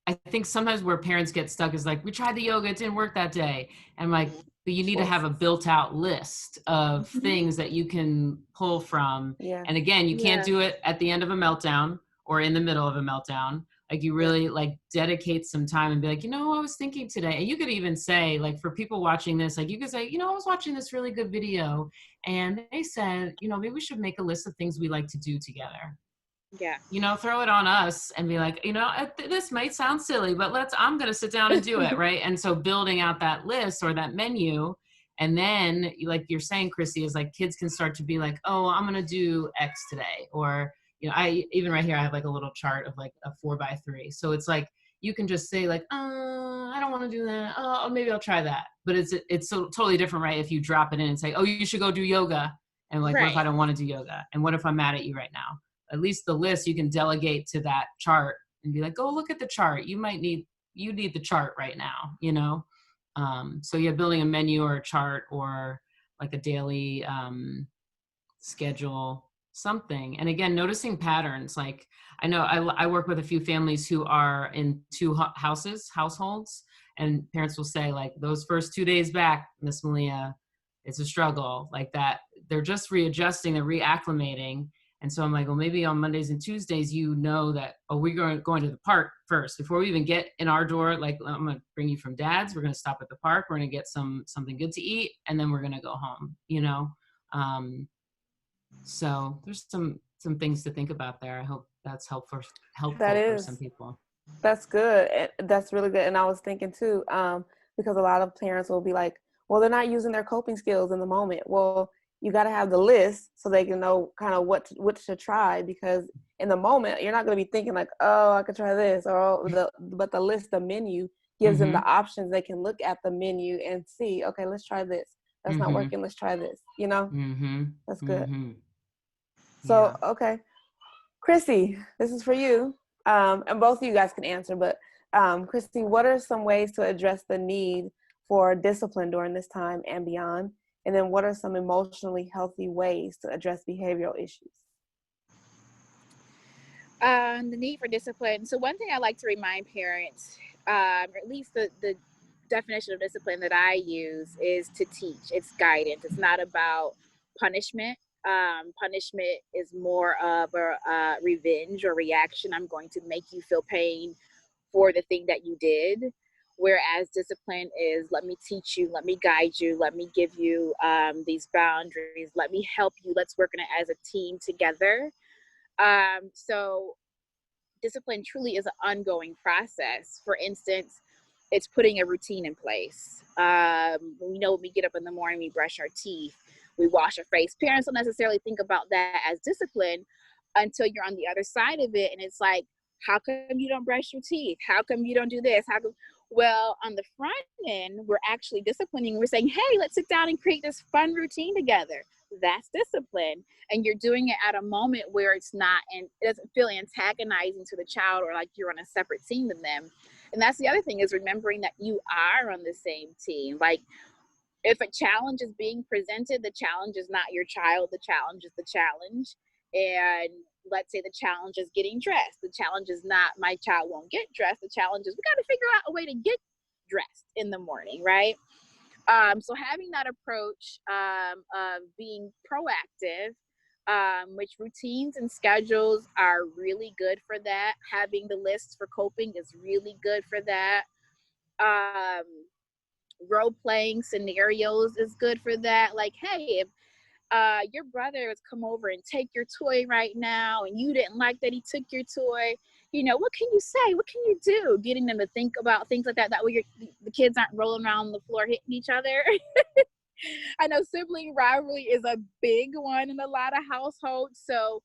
I think sometimes where parents get stuck is like, we tried the yoga, it didn't work that day. And like, but you need to have a built out list of things that you can pull from. Yeah. And again, you can't do it at the end of a meltdown or in the middle of a meltdown. Like you really like dedicate some time and be like, you know, I was thinking today. And you could even say, like, for people watching this, like you could say, you know, I was watching this really good video and they said, you know, maybe we should make a list of things we like to do together. Yeah. You know, throw it on us and be like, you know, this might sound silly, but I'm going to sit down and do it. Right. And so building out that list or that menu And then, like you're saying, Krissy, is like kids can start to be like, oh, I'm going to do X today. Or, you know, I even right here, I have like a little chart of like a 4x3. So it's like, you can just say like, I don't want to do that. Oh, maybe I'll try that. But it's so totally different, right? If you drop it in and say, oh, you should go do yoga. And like, what if I don't want to do yoga? And what if I'm mad at you right now? At least the list you can delegate to that chart and be like, oh, look at the chart. You need the chart right now, you know? So yeah, building a menu or a chart or like a daily schedule, something. And again, noticing patterns. Like I know I work with a few families who are in two households, and parents will say like, those first 2 days back, Miss Malia, it's a struggle like that. They're just readjusting, they're reacclimating. And so I'm like, well, maybe on Mondays and Tuesdays, you know that, oh, we're going to the park first. Before we even get in our door, like, I'm going to bring you from Dad's. We're going to stop at the park. We're going to get something good to eat. And then we're going to go home, you know? So there's some things to think about there. I hope that's helpful for some people. That's good. That's really good. And I was thinking too, because a lot of parents will be like, well, they're not using their coping skills in the moment. Well, you got to have the list so they can know kind of what to try, because in the moment you're not going to be thinking like, oh, I could try this, but the list, the menu gives them the options. They can look at the menu and see, okay, let's try this. That's not working. Let's try this. You know, that's good. So, okay, Krissy, this is for you. And both of you guys can answer, but Krissy, what are some ways to address the need for discipline during this time and beyond? And then what are some emotionally healthy ways to address behavioral issues? The need for discipline. So one thing I like to remind parents, or at least the definition of discipline that I use, is to teach. It's guidance. It's not about punishment. Punishment is more of a revenge or reaction. I'm going to make you feel pain for the thing that you did. Whereas discipline is, let me teach you, let me guide you, let me give you these boundaries, let me help you, let's work on it as a team together. So discipline truly is an ongoing process. For instance, it's putting a routine in place. We know when we get up in the morning, we brush our teeth, we wash our face. Parents don't necessarily think about that as discipline until you're on the other side of it. And it's like, how come you don't brush your teeth? How come you don't do this? Well, on the front end, we're actually disciplining. We're saying, hey, let's sit down and create this fun routine together. That's discipline. And you're doing it at a moment where it's not, and it doesn't feel antagonizing to the child or like you're on a separate team than them. And that's the other thing, is remembering that you are on the same team. Like, if a challenge is being presented, the challenge is not your child. The challenge is the challenge. And let's say the challenge is getting dressed. The challenge is not my child won't get dressed. The challenge is we got to figure out a way to get dressed in the morning, right? So having that approach of being proactive, which routines and schedules are really good for that. Having the lists for coping is really good for that. Role-playing scenarios is good for that. Like, hey, if your brother has come over and take your toy right now and you didn't like that he took your toy, you know, what can you say? What can you do? Getting them to think about things like that. That way the kids aren't rolling around the floor hitting each other. I know sibling rivalry is a big one in a lot of households. So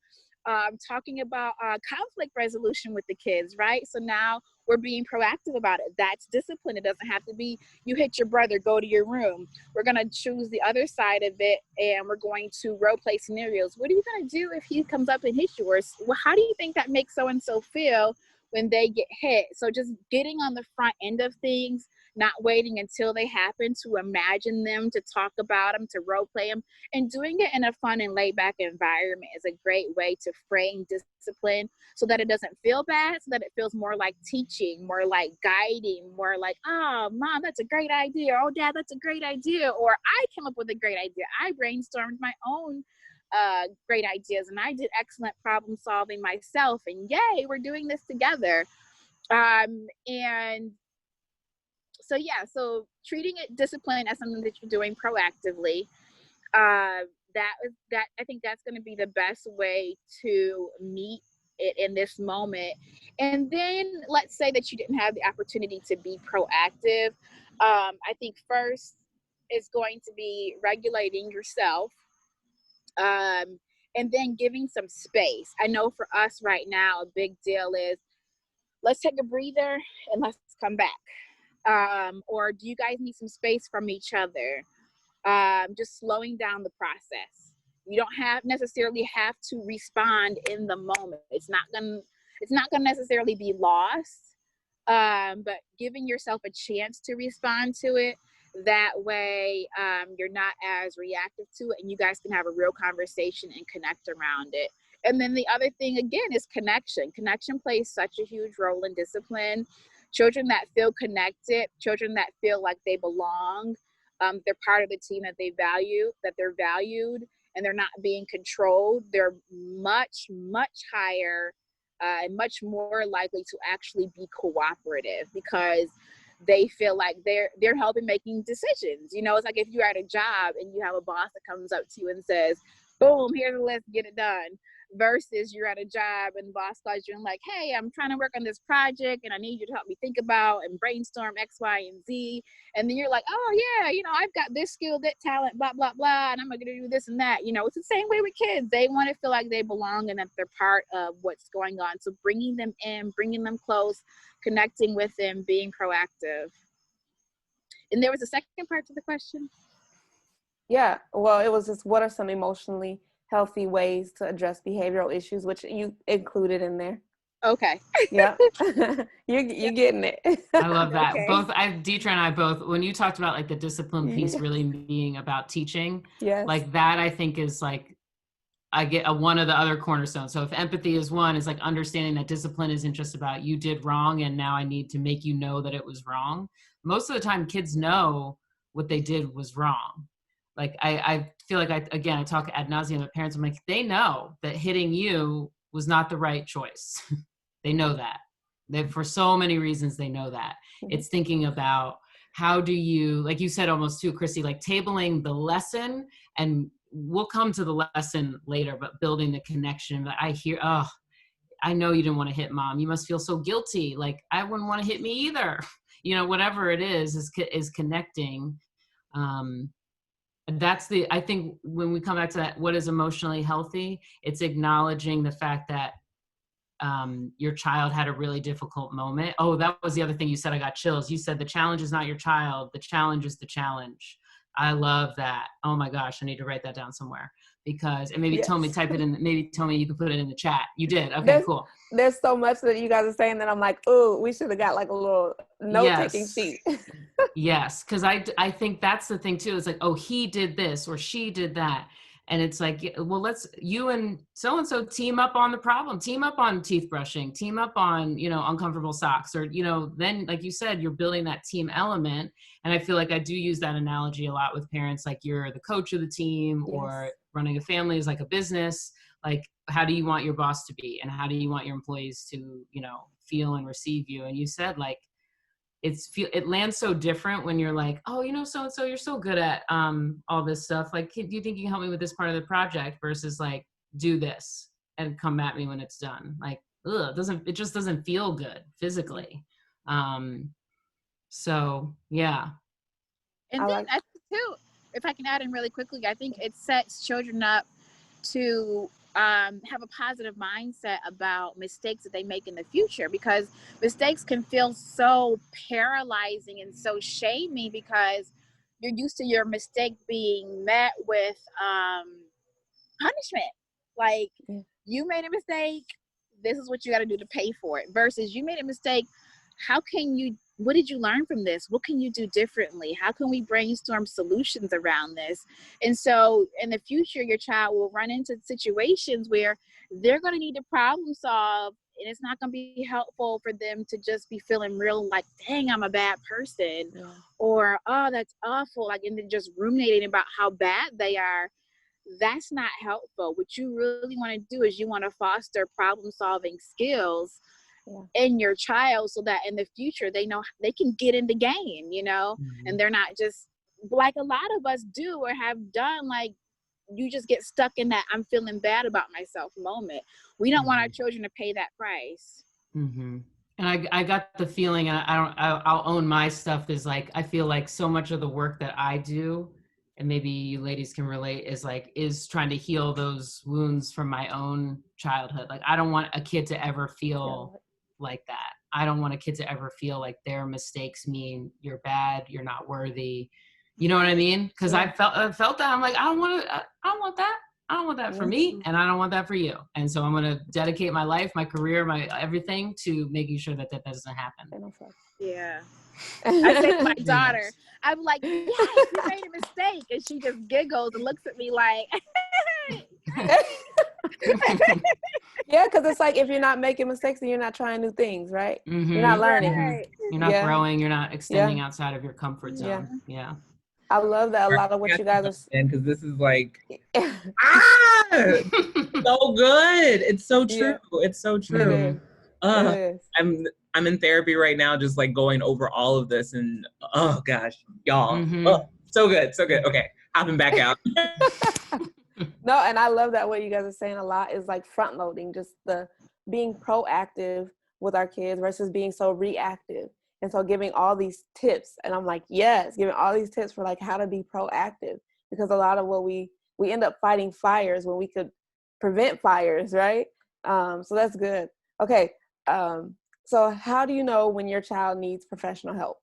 talking about conflict resolution with the kids, right? So now we're being proactive about it. That's discipline. It doesn't have to be you hit your brother, go to your room. We're going to choose the other side of it, and we're going to role play scenarios. What are you going to do if he comes up and hits you? Or well, how do you think that makes so-and-so feel when they get hit? So just getting on the front end of things, not waiting until they happen to imagine them, to talk about them, to role play them, and doing it in a fun and laid back environment is a great way to frame discipline so that it doesn't feel bad, so that it feels more like teaching, more like guiding, more like, oh, Mom, that's a great idea. Oh, Dad, that's a great idea. Or I came up with a great idea. I brainstormed my own great ideas, and I did excellent problem solving myself, and yay, we're doing this together. And so yeah, so treating it discipline as something that you're doing proactively, that I think that's going to be the best way to meet it in this moment. And then let's say that you didn't have the opportunity to be proactive. I think first is going to be regulating yourself, and then giving some space. I know for us right now, a big deal is let's take a breather and let's come back. Or do you guys need some space from each other? Just slowing down the process. You don't necessarily have to respond in the moment. It's not gonna necessarily be lost, but giving yourself a chance to respond to it. That way, you're not as reactive to it, and you guys can have a real conversation and connect around it. And then the other thing, again, is connection. Connection plays such a huge role in discipline. Children that feel connected, children that feel like they belong, they're part of the team that they value, that they're valued, and they're not being controlled. They're much, much higher and much more likely to actually be cooperative, because they feel like they're helping making decisions. You know, it's like if you're at a job and you have a boss that comes up to you and says, boom, here's the list, get it done. Versus you're at a job and the boss calls you and like, hey, I'm trying to work on this project and I need you to help me think about and brainstorm X, Y, and Z. And then you're like, oh yeah, you know, I've got this skill, that talent, blah, blah, blah, and I'm gonna do this and that. You know, it's the same way with kids. They want to feel like they belong and that they're part of what's going on. So bringing them in, bringing them close, connecting with them, being proactive. And there was a second part to the question. Yeah, well, it was just, what are some emotionally healthy ways to address behavioral issues, which you included in there. Okay. Yeah. You're getting it. I love that. Okay. Both Deitra and I both, when you talked about like the discipline piece really being about teaching, like that I think is like, I get one of the other cornerstones. So if empathy is one, is like understanding that discipline isn't just about you did wrong and now I need to make you know that it was wrong. Most of the time kids know what they did was wrong. Like I feel like I talk ad nauseum with parents. I'm like, they know that hitting you was not the right choice. They know that. For so many reasons, they know that. Mm-hmm. It's thinking about how do you, like you said almost too, Krissy, like tabling the lesson, and we'll come to the lesson later, but building the connection. Like I know you didn't want to hit mom. You must feel so guilty. Like I wouldn't want to hit me either. You know, whatever it is connecting. I think when we come back to that, what is emotionally healthy, it's acknowledging the fact that your child had a really difficult moment. Oh, that was the other thing you said. I got chills. You said the challenge is not your child. The challenge is the challenge. I love that. Oh my gosh, I need to write that down somewhere, because, and maybe Tommy type it in, maybe Tommy, you can put it in the chat. You did. Okay, cool. There's so much that you guys are saying that I'm like, oh, we should have got like a little note-taking sheet. Yes, because I think that's the thing too. It's like, oh, he did this or she did that. And it's like, well, you and so-and-so team up on the problem, team up on teeth brushing, team up on, uncomfortable socks, or, then like you said, you're building that team element. And I feel like I do use that analogy a lot with parents, like you're the coach of the team, or running a family is like a business. Like, how do you want your boss to be? And how do you want your employees to, feel and receive you? And you said like, it lands so different when you're like, oh, so-and-so, you're so good at all this stuff. Like, do you think you can help me with this part of the project, versus like, do this and come at me when it's done. Like, it just doesn't feel good physically. So yeah. And then I think too, if I can add in really quickly, I think it sets children up to have a positive mindset about mistakes that they make in the future, because mistakes can feel so paralyzing and so shaming, because you're used to your mistake being met with punishment. Like, you made a mistake, this is what you got to do to pay for it, versus you made a mistake, what did you learn from this? What can you do differently? How can we brainstorm solutions around this? And so in the future, your child will run into situations where they're going to need to problem solve, and it's not going to be helpful for them to just be feeling real like, dang, I'm a bad person, or, oh, that's awful. Like, and then just ruminating about how bad they are. That's not helpful. What you really want to do is you want to foster problem solving skills in your child, so that in the future they know they can get in the game, and they're not just like a lot of us do or have done, like, you just get stuck in that I'm feeling bad about myself moment. We don't want our children to pay that price. And I got the feeling, and I'll own my stuff, is like, I feel like so much of the work that I do, and maybe you ladies can relate, is trying to heal those wounds from my own childhood. Like, I don't want a kid to ever feel like that. I don't want a kid to ever feel like their mistakes mean you're bad, you're not worthy. You know what I mean? Because I felt that. I'm like, I don't want that. I don't want that for me, and I don't want that for you. And so I'm going to dedicate my life, my career, my everything to making sure that that doesn't happen. Yeah. I say to my daughter, I'm like, yes, you made a mistake. And she just giggles and looks at me like. Yeah, because it's like, if you're not making mistakes, then you're not trying new things, right? Mm-hmm. You're not learning. Mm-hmm. You're not growing. You're not extending outside of your comfort zone. Yeah. I love that a lot of what you guys are saying. Because this is like, so good. It's so true. It's so true. I'm in therapy right now, just like going over all of this, and oh gosh, y'all, so good. Okay, hopping back out. No, and I love that what you guys are saying a lot is like front loading, just the being proactive with our kids versus being so reactive. And so giving all these tips, and I'm like, yes, giving all these tips for like how to be proactive, because a lot of what we end up fighting fires when we could prevent fires, right? So that's good. Okay. So how do you know when your child needs professional help?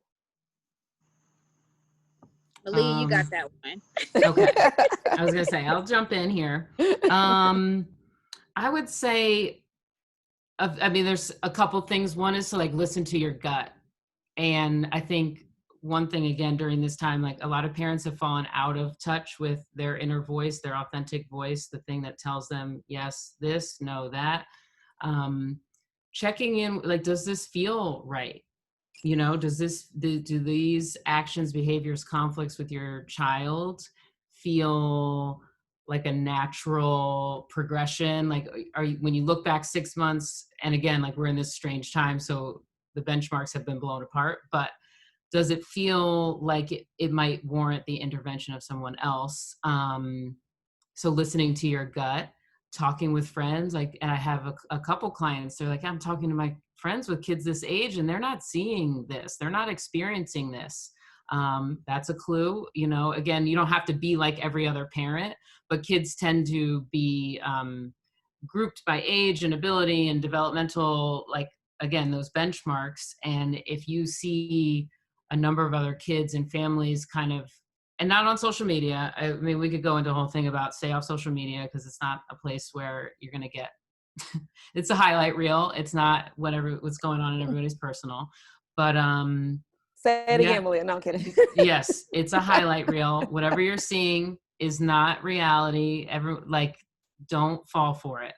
Malia, you got that one. Okay. I was going to say, I'll jump in here. I would say, I mean, there's a couple things. One is to like listen to your gut. And I think one thing, again, during this time, like a lot of parents have fallen out of touch with their inner voice, their authentic voice, the thing that tells them, yes, this, no, that. Checking in, like, does this feel right? You know, do these actions, behaviors, conflicts with your child feel like a natural progression? Like, when you look back 6 months, and again, like we're in this strange time, so the benchmarks have been blown apart, but does it feel like it might warrant the intervention of someone else? So listening to your gut, talking with friends, like, and I have a couple clients, they're like, I'm talking to my friends with kids this age and they're not seeing this, they're not experiencing this. That's a clue. You know, again, you don't have to be like every other parent, but kids tend to be grouped by age and ability and developmental, like, again, those benchmarks. And if you see a number of other kids and families kind of, and not on social media, I mean, we could go into a whole thing about stay off social media, because it's not a place where you're going to get, it's a highlight reel. It's not what's going on in everybody's personal, but say it again, Malia. No, I'm kidding. Yes, it's a highlight reel. Whatever you're seeing is not reality. Don't fall for it.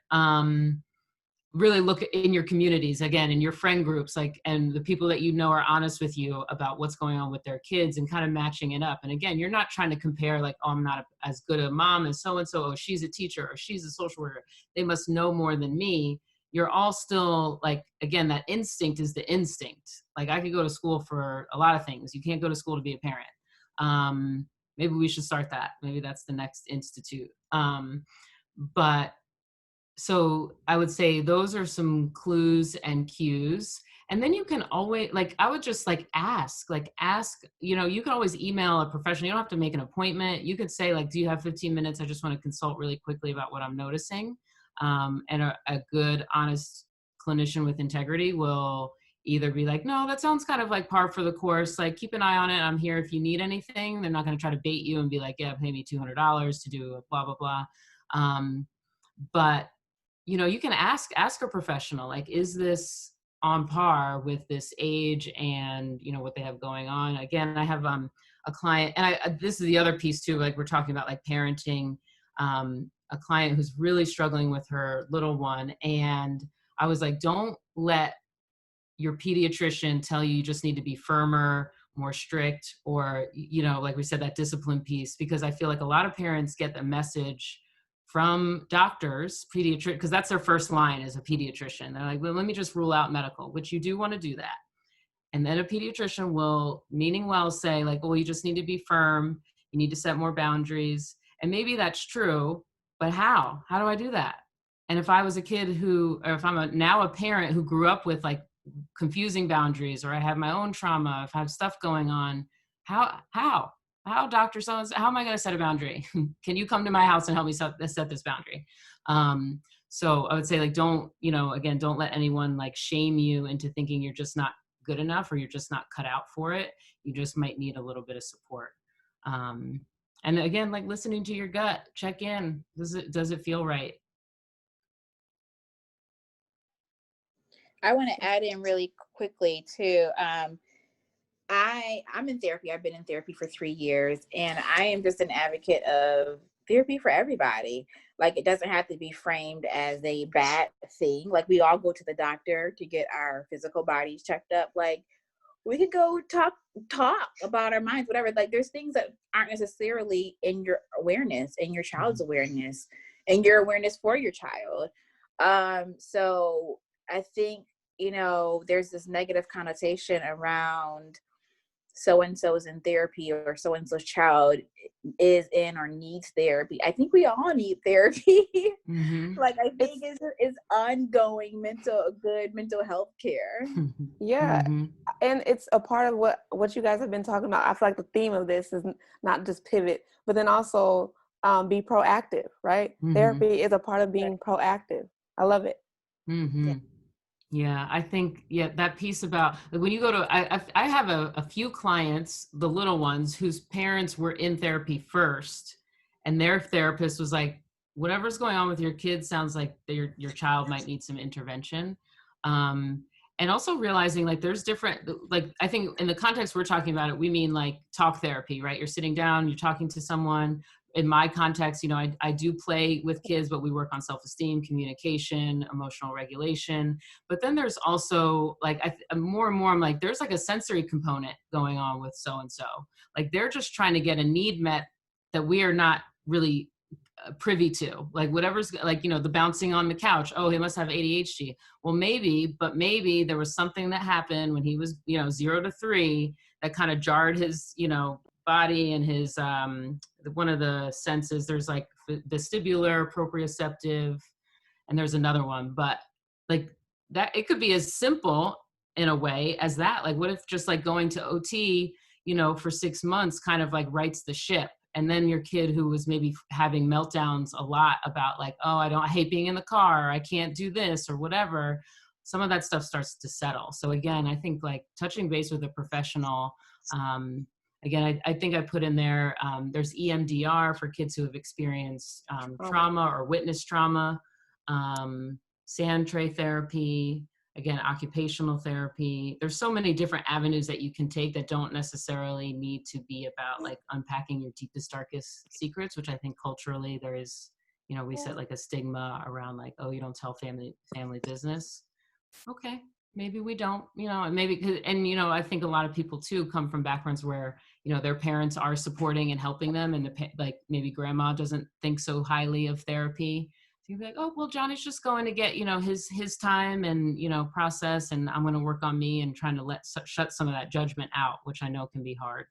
Really look in your communities, again, in your friend groups, like, and the people that you know are honest with you about what's going on with their kids, and kind of matching it up. And again, you're not trying to compare, like, oh, I'm not as good a mom as so-and-so, oh, she's a teacher, or she's a social worker, they must know more than me. You're all still, like, again, that instinct is the instinct. Like, I could go to school for a lot of things. You can't go to school to be a parent. Maybe we should start that. Maybe that's the next institute. But so I would say those are some clues and cues. And then you can always, like, I would just ask, you know, you can always email a professional. You don't have to make an appointment. You could say, like, do you have 15 minutes? I just want to consult really quickly about what I'm noticing. And a good, honest clinician with integrity will either be like, no, that sounds kind of like par for the course. Like, keep an eye on it. I'm here if you need anything. They're not going to try to bait you and be like, yeah, pay me $200 to do a blah, blah, blah. But you know, you can ask a professional, like, is this on par with this age and, you know, what they have going on? Again, I have a client, and this is the other piece too, like, we're talking about, like, parenting, a client who's really struggling with her little one. And I was like, don't let your pediatrician tell you just need to be firmer, more strict, or, you know, like we said, that discipline piece, because I feel like a lot of parents get the message from doctors, because that's their first line as a pediatrician. They're like, well, let me just rule out medical, which you do want to do that. And then a pediatrician will, meaning well, say, like, well, you just need to be firm. You need to set more boundaries. And maybe that's true, but how? How do I do that? And if I was a kid or if I'm now a parent who grew up with, like, confusing boundaries, or I have my own trauma, I've had stuff going on. How, Dr. So-and-so, how am I going to set a boundary? Can you come to my house and help me set this boundary? So I would say, like, don't, again, don't let anyone like shame you into thinking you're just not good enough or you're just not cut out for it. You just might need a little bit of support. And again, like, listening to your gut, check in. Does it feel right? I want to add in really quickly too. I'm in therapy. I've been in therapy for 3 years, and I am just an advocate of therapy for everybody. Like, it doesn't have to be framed as a bad thing. Like, we all go to the doctor to get our physical bodies checked up. Like, we could go talk about our minds, whatever. Like, there's things that aren't necessarily in your awareness, in your child's awareness, and your awareness for your child. So I think, there's this negative connotation around so-and-so's in therapy, or so-and-so's child is in or needs therapy. I think we all need therapy. Like, I think it's ongoing good mental health care. Yeah. And it's a part of what you guys have been talking about. I feel like the theme of this is not just pivot, but then also be proactive, right? Therapy is a part of being proactive. I love it. Yeah, I think, that piece about, like, when you go to, I have a few clients, the little ones, whose parents were in therapy first, and their therapist was like, whatever's going on with your kid sounds like your child might need some intervention. And also realizing, like, there's different, like, I think in the context we're talking about it, we mean like talk therapy, right? You're sitting down, you're talking to someone. In my context, I do play with kids, but we work on self-esteem, communication, emotional regulation. But then there's also, like, more and more, I'm like, there's like a sensory component going on with so-and-so. Like, they're just trying to get a need met that we are not really privy to. Like, whatever's, like, the bouncing on the couch. Oh, he must have ADHD. Well, maybe there was something that happened when he was, 0 to 3 that kind of jarred his, body and his one of the senses. There's like vestibular, proprioceptive, and there's another one. But like that, it could be as simple in a way as that. Like, what if just like going to OT, for 6 months kind of like rights the ship, and then your kid who was maybe having meltdowns a lot about, like, oh, I hate being in the car, I can't do this or whatever, some of that stuff starts to settle. So again, I think, like, touching base with a professional. Again, I think I put in there, there's EMDR for kids who have experienced trauma or witnessed trauma, sand tray therapy, again, occupational therapy. There's so many different avenues that you can take that don't necessarily need to be about, like, unpacking your deepest, darkest secrets, which I think culturally there is, we set like a stigma around, like, oh, you don't tell family business. Okay. Maybe we don't, and maybe, and, I think a lot of people too come from backgrounds where, their parents are supporting and helping them, and like maybe grandma doesn't think so highly of therapy. So you'd be like, oh, well, Johnny's just going to get, his time and, process, and I'm going to work on me and trying to shut some of that judgment out, which I know can be hard.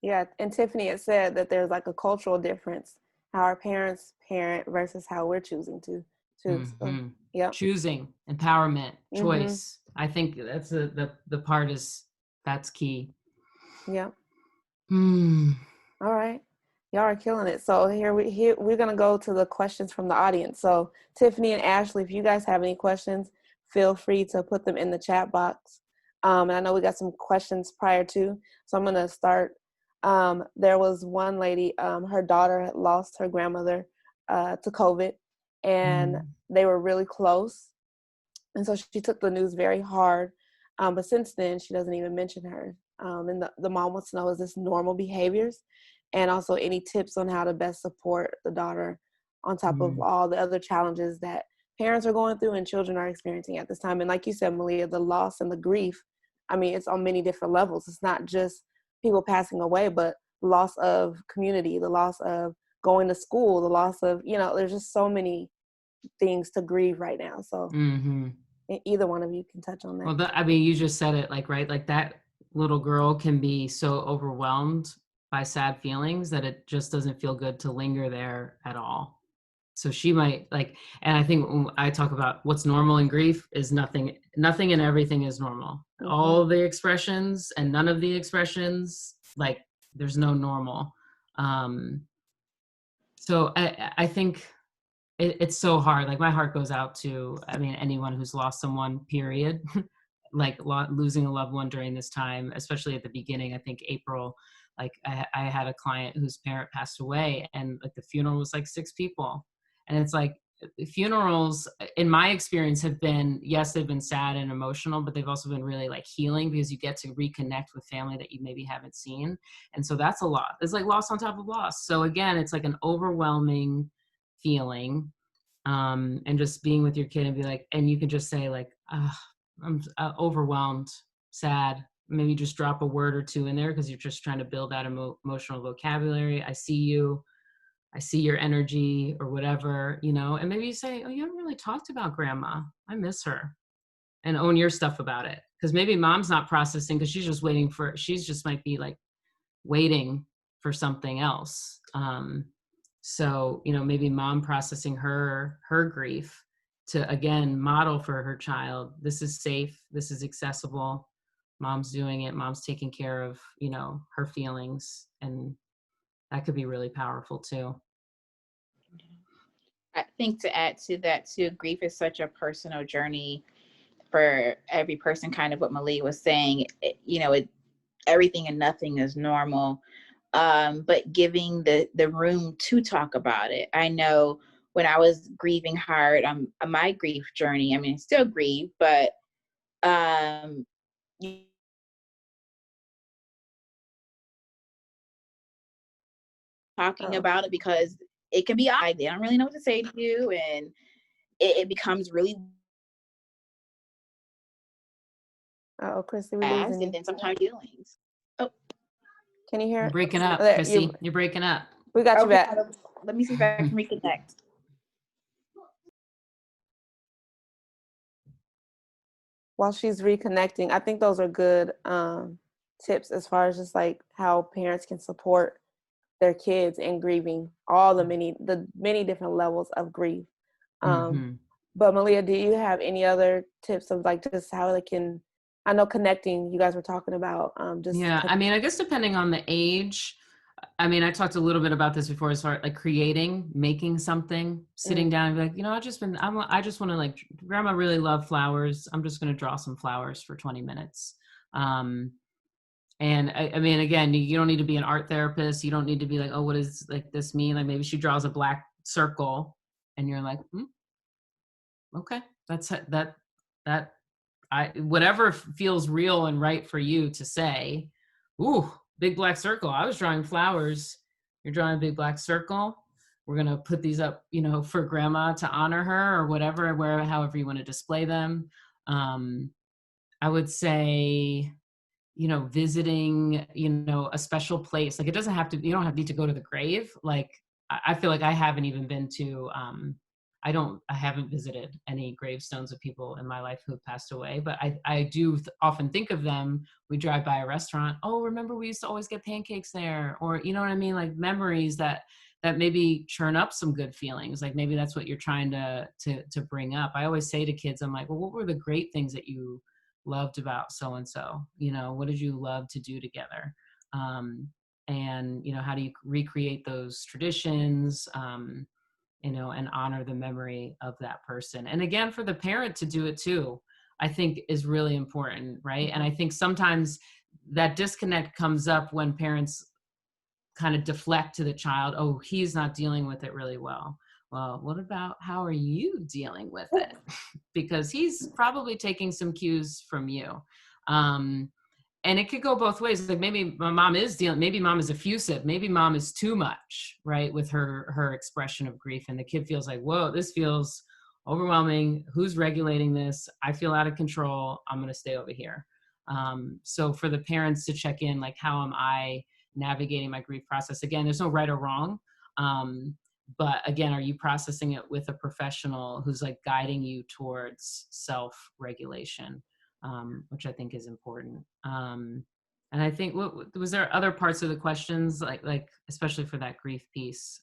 Yeah. And Tiffany had said that there's like a cultural difference, how our parents parent versus how we're choosing to. So, yeah. Choosing, empowerment, choice. I think that's the part that's key. Yeah. All right. Y'all are killing it. So here we're going to go to the questions from the audience. So Tiffany and Ashley, if you guys have any questions, feel free to put them in the chat box. And I know we got some questions prior to, so I'm going to start. There was one lady, her daughter had lost her grandmother to COVID, and they were really close. And so she took the news very hard. But since then, she doesn't even mention her. And the mom wants to know, is this normal behaviors? And also any tips on how to best support the daughter on top of all the other challenges that parents are going through and children are experiencing at this time. And like you said, Malia, the loss and the grief, I mean, it's on many different levels. It's not just people passing away, but loss of community, the loss of going to school, the loss of, there's just so many things to grieve right now. So either one of you can touch on that. Well, I mean, you just said it, like, right? Like, that little girl can be so overwhelmed by sad feelings that it just doesn't feel good to linger there at all. So she might like, and I think when I talk about what's normal in grief is nothing and everything is normal. All the expressions and none of the expressions, like there's no normal. So I think it's so hard. Like my heart goes out to, I mean, anyone who's lost someone, period. Like losing a loved one during this time, especially at the beginning. I think April, like I had a client whose parent passed away, and like the funeral was like 6 people. And it's like funerals, in my experience, have been, yes, they've been sad and emotional, but they've also been really like healing, because you get to reconnect with family that you maybe haven't seen. And so that's a lot. It's like loss on top of loss. So again, it's like an overwhelming feeling, and just being with your kid and be like, and you can just say like, I'm overwhelmed, sad, maybe just drop a word or two in there, because you're just trying to build that emotional vocabulary. I see you, I see your energy, or whatever, you know. And maybe you say, oh, you haven't really talked about grandma, I miss her, and own your stuff about it. Because maybe mom's not processing, because she's just waiting for, she's just might be like waiting for something else. So, you know, maybe mom processing her grief to, again, model for her child, this is safe, this is accessible, mom's doing it, mom's taking care of, you know, her feelings. And that could be really powerful too. I think to add to that too, grief is such a personal journey for every person, kind of what Malia was saying. You know, everything and nothing is normal. But giving the room to talk about it. I know when I was grieving hard on my grief journey, I mean, still grieve, but talking about it, because it can be odd. They don't really know what to say to you, and it becomes really Krissy, we're fast, losing you. and then sometimes feelings. Oh, can you hear? You're breaking up, There, Krissy. You're breaking up. We got you back. Let me see if I can reconnect. While she's reconnecting, I think those are good tips as far as just like how parents can support their kids in grieving all the many different levels of grief. But Malia, do you have any other tips of like just how they can, I know connecting, you guys were talking about I mean, I guess depending on the age, I mean, I talked a little bit about this before, as far like creating, making something, sitting down and be like, you know, I just want to, like, grandma really loved flowers, I'm just going to draw some flowers for 20 minutes. And I mean, again, you don't need to be an art therapist. You don't need to be like, oh, what does like this mean? Like maybe she draws a black circle and you're like, okay, that's that whatever feels real and right for you to say. Ooh, big black circle. I was drawing flowers. You're drawing a big black circle. We're going to put these up, you know, for grandma to honor her, or whatever, however you want to display them. I would say, you know, visiting, you know, a special place. Like it doesn't have to, you don't need to go to the grave. Like I feel like I haven't even been to, I haven't visited any gravestones of people in my life who have passed away, but I do often think of them. We drive by a restaurant. Oh, remember we used to always get pancakes there, or, you know what I mean? Like memories that maybe churn up some good feelings. Like maybe that's what you're trying to bring up. I always say to kids, I'm like, well, what were the great things that you loved about so-and-so? You know, what did you love to do together? And, you know, how do you recreate those traditions? You know, and honor the memory of that person. And again, for the parent to do it too, I think is really important, right? And I think sometimes that disconnect comes up when parents kind of deflect to the child, oh, he's not dealing with it really well. Well, what about how are you dealing with it? Because he's probably taking some cues from you. And it could go both ways. Like maybe my mom is maybe mom is effusive, maybe mom is too much, right, with her expression of grief, and the kid feels like, whoa, this feels overwhelming. Who's regulating this? I feel out of control. I'm going to stay over here. So for the parents to check in, like, how am I navigating my grief process? Again, there's no right or wrong. But again, are you processing it with a professional who's like guiding you towards self-regulation? Which I think is important. And I think, was there other parts of the questions, like especially for that grief piece?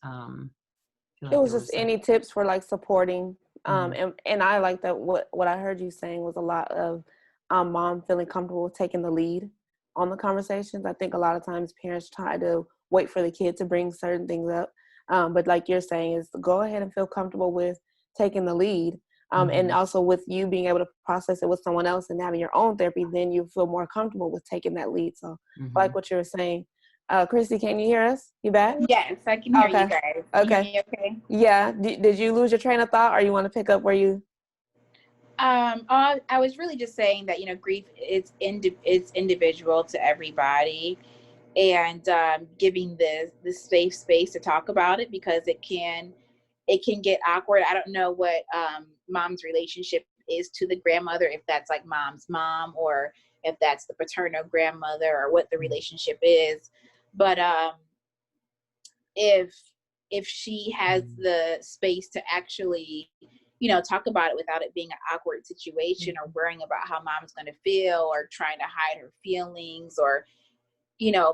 It was just any tips for like supporting, Mm-hmm. and I like that what I heard you saying was a lot of mom feeling comfortable with taking the lead on the conversations. I think a lot of times parents try to wait for the kid to bring certain things up, but like you're saying is go ahead and feel comfortable with taking the lead, and also with you being able to process it with someone else and having your own therapy, then you feel more comfortable with taking that lead. So I like what you were saying. Krissy, can you hear us? You back? Yes, I can hear Okay. you guys. Okay. You hear me okay? Yeah. Did you lose your train of thought, or you want to pick up where you? I was really just saying that, grief is it's individual to everybody, and giving the safe space to talk about it, because it can get awkward. I don't know what mom's relationship is to the grandmother, if that's like mom's mom, or if that's the paternal grandmother, or what the relationship is. But if she has the space to actually talk about it without it being an awkward situation, or worrying about how mom's going to feel, or trying to hide her feelings, or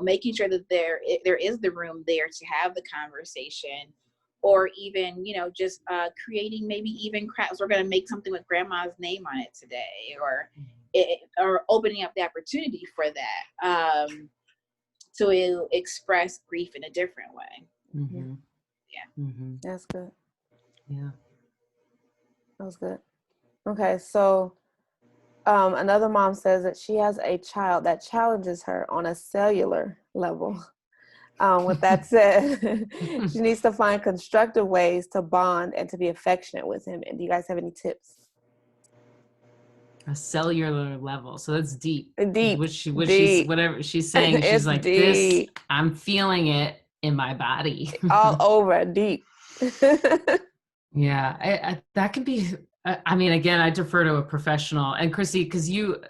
making sure that there is the room there to have the conversation, or even just creating maybe even crafts. We're going to make something with grandma's name on it today, or opening up the opportunity for that, to express grief in a different way. Mm-hmm. Yeah. Mm-hmm. That's good. Yeah. That was good. Okay, so another mom says that she has a child that challenges her on a cellular level. With that said, she needs to find constructive ways to bond and to be affectionate with him. And do you guys have any tips? A cellular level, so that's deep. Deep. She's whatever she's saying. She's like, deep. This, I'm feeling it in my body, all over, deep. Yeah, that can be. I mean, again, I defer to a professional. And Krissy, because you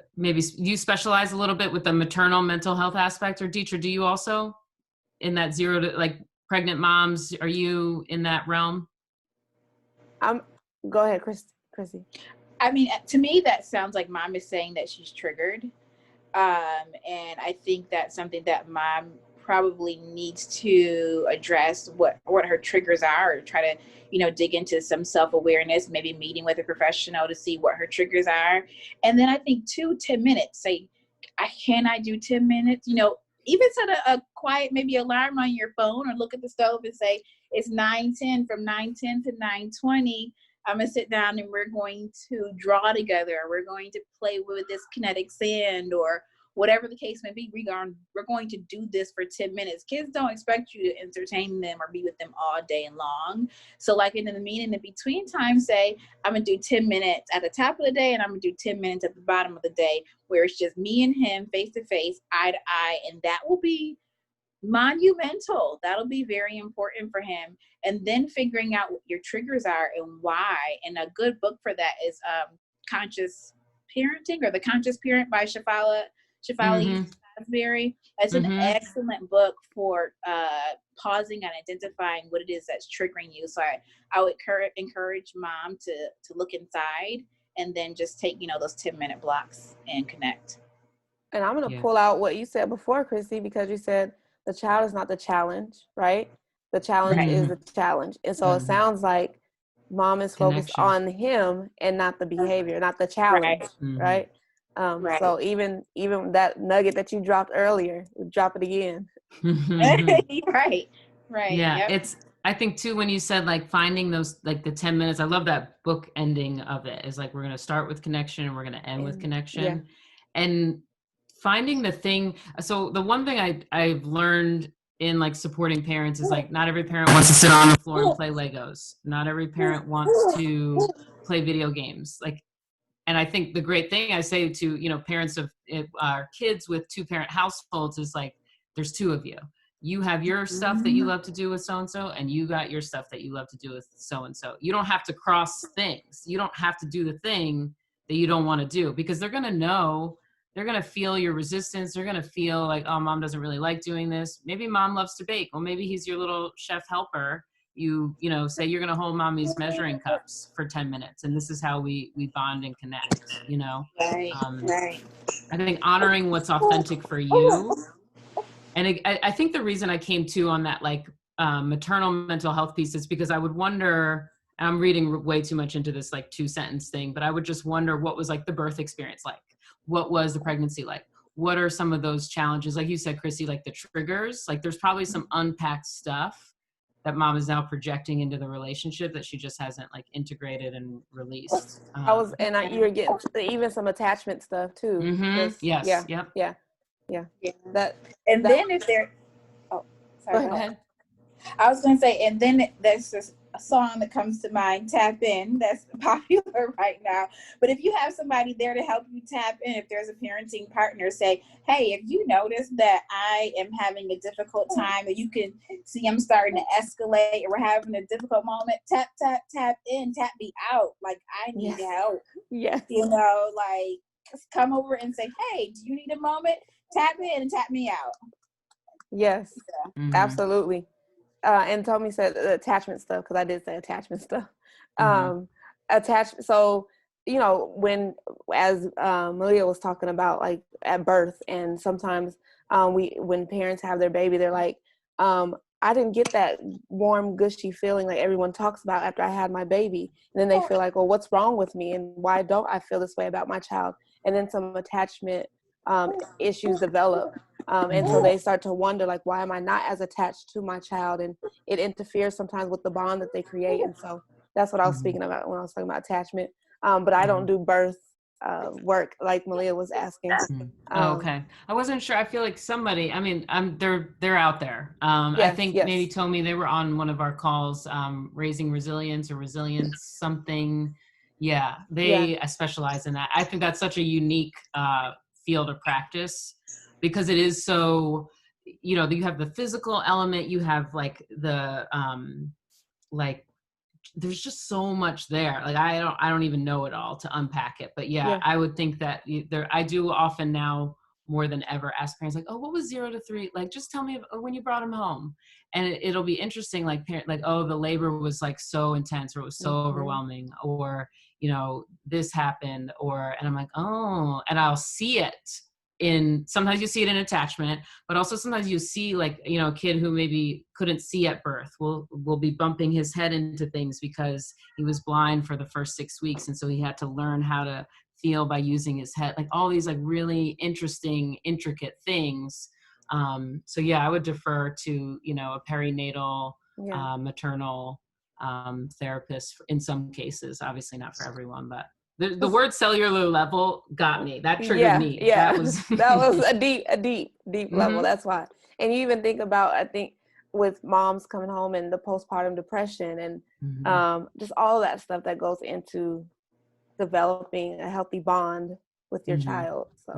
specialize a little bit with the maternal mental health aspect, or Deitra, do you also in that 0 to like pregnant moms? Are you in that realm? Go ahead, Krissy. I mean, to me, that sounds like mom is saying that she's triggered. And I think that's something that mom probably needs to address, what her triggers are, or try to, dig into some self-awareness, maybe meeting with a professional to see what her triggers are. And then I think 10 minutes, say, can I do 10 minutes? Even set a quiet, maybe alarm on your phone, or look at the stove and say, it's 9:10, from 9:10 to 9:20. I'm going to sit down and we're going to draw together. We're going to play with this kinetic sand, or whatever the case may be. We're going to do this for 10 minutes. Kids don't expect you to entertain them or be with them all day long. So like in the meeting, in between time, say, I'm going to do 10 minutes at the top of the day, and I'm going to do 10 minutes at the bottom of the day, where it's just me and him face to face, eye to eye. And that will be monumental. That'll be very important for him. And then figuring out what your triggers are and why. And a good book for that is Conscious Parenting, or The Conscious Parent by Shefali Salisbury. That's an excellent book for pausing and identifying what it is that's triggering you. So I would encourage mom to look inside, and then just take those 10-minute blocks and connect. And I'm going to pull out what you said before, Krissy, because you said the child is not the challenge, right? The challenge is the challenge. And so it sounds like mom is focused on him and not the behavior, not the challenge, right? Right. So even that nugget that you dropped earlier, drop it again. Right. Yeah, Yep. I think too, when you said like finding those, like the 10 minutes, I love that book ending of it. Is like, we're going to start with connection and we're going to end with connection. And finding the thing. So the one thing I've learned in like supporting parents is like, not every parent wants to sit on the floor and play Legos. Not every parent wants to play video games. Like, and I think the great thing I say to, parents of our kids with 2-parent households is like, there's 2 of you. You have your stuff that you love to do with so-and-so, and you got your stuff that you love to do with so-and-so. You don't have to cross things. You don't have to do the thing that you don't want to do, because they're going to know. They're going to feel your resistance. They're going to feel like, oh, mom doesn't really like doing this. Maybe mom loves to bake. Well, maybe he's your little chef helper. You say you're going to hold mommy's measuring cups for 10 minutes. And this is how we bond and connect, Right. I think honoring what's authentic for you. And I think the reason I came to on that, like maternal mental health pieces, because I would wonder, I'm reading way too much into this like 2-sentence thing, but I would just wonder what was like the birth experience like? What was the pregnancy like? What are some of those challenges? Like you said, Krissy, like the triggers, like there's probably some unpacked stuff that mom is now projecting into the relationship that she just hasn't like integrated and released. You were getting even some attachment stuff too. Mm-hmm. Yes. Yeah. Yep. Yeah. And then if they're, oh, sorry. Go ahead. I was going to say, and then there's this a song that comes to mind, Tap In, that's popular right now. But if you have somebody there to help you tap in, if there's a parenting partner, say, hey, if you notice that I am having a difficult time, and you can see I'm starting to escalate, or we're having a difficult moment, tap in, tap me out. Like, I need help. Yes. You know, like, come over and say, hey, do you need a moment? Tap in and tap me out. Yes, Mm-hmm. absolutely. And Tommy said attachment stuff, because I did say attachment stuff. Attachment. So, you know, as Malia was talking about, like at birth, and sometimes when parents have their baby, they're like, I didn't get that warm, gushy feeling like everyone talks about after I had my baby. And then they feel like, well, what's wrong with me? And why don't I feel this way about my child? And then some attachment issues develop. And so they start to wonder, like, why am I not as attached to my child? And it interferes sometimes with the bond that they create. And so that's what I was speaking about when I was talking about attachment. But I don't do birth work like Malia was asking. Okay. I wasn't sure. I feel like somebody, I mean, they're out there. I think maybe Tommy, they were on one of our calls, Raising Resilience or Resilience something. Yeah. They specialize in that. I think that's such a unique field of practice, because it is so, you know, you have the physical element, you have like the, like, there's just so much there. Like, I don't even know it all to unpack it, but I would think that I do often now more than ever ask parents, like, oh, what was 0 to 3? Like, just tell me when you brought him home. And it'll be interesting, like oh, the labor was like so intense, or it was so overwhelming, or, you know, this happened, and I'm like, oh, and I'll see it sometimes you see it in attachment, but also sometimes you see, like, you know, a kid who maybe couldn't see at birth will be bumping his head into things because he was blind for the first 6 weeks. And so he had to learn how to feel by using his head, like all these like really interesting, intricate things. So I would defer to, you know, a perinatal, maternal therapist in some cases, obviously not for everyone, but the word cellular level got me. That triggered me. Yeah. That was a deep level. That's why. And you even think about, I think, with moms coming home and the postpartum depression and just all that stuff that goes into developing a healthy bond with your child. So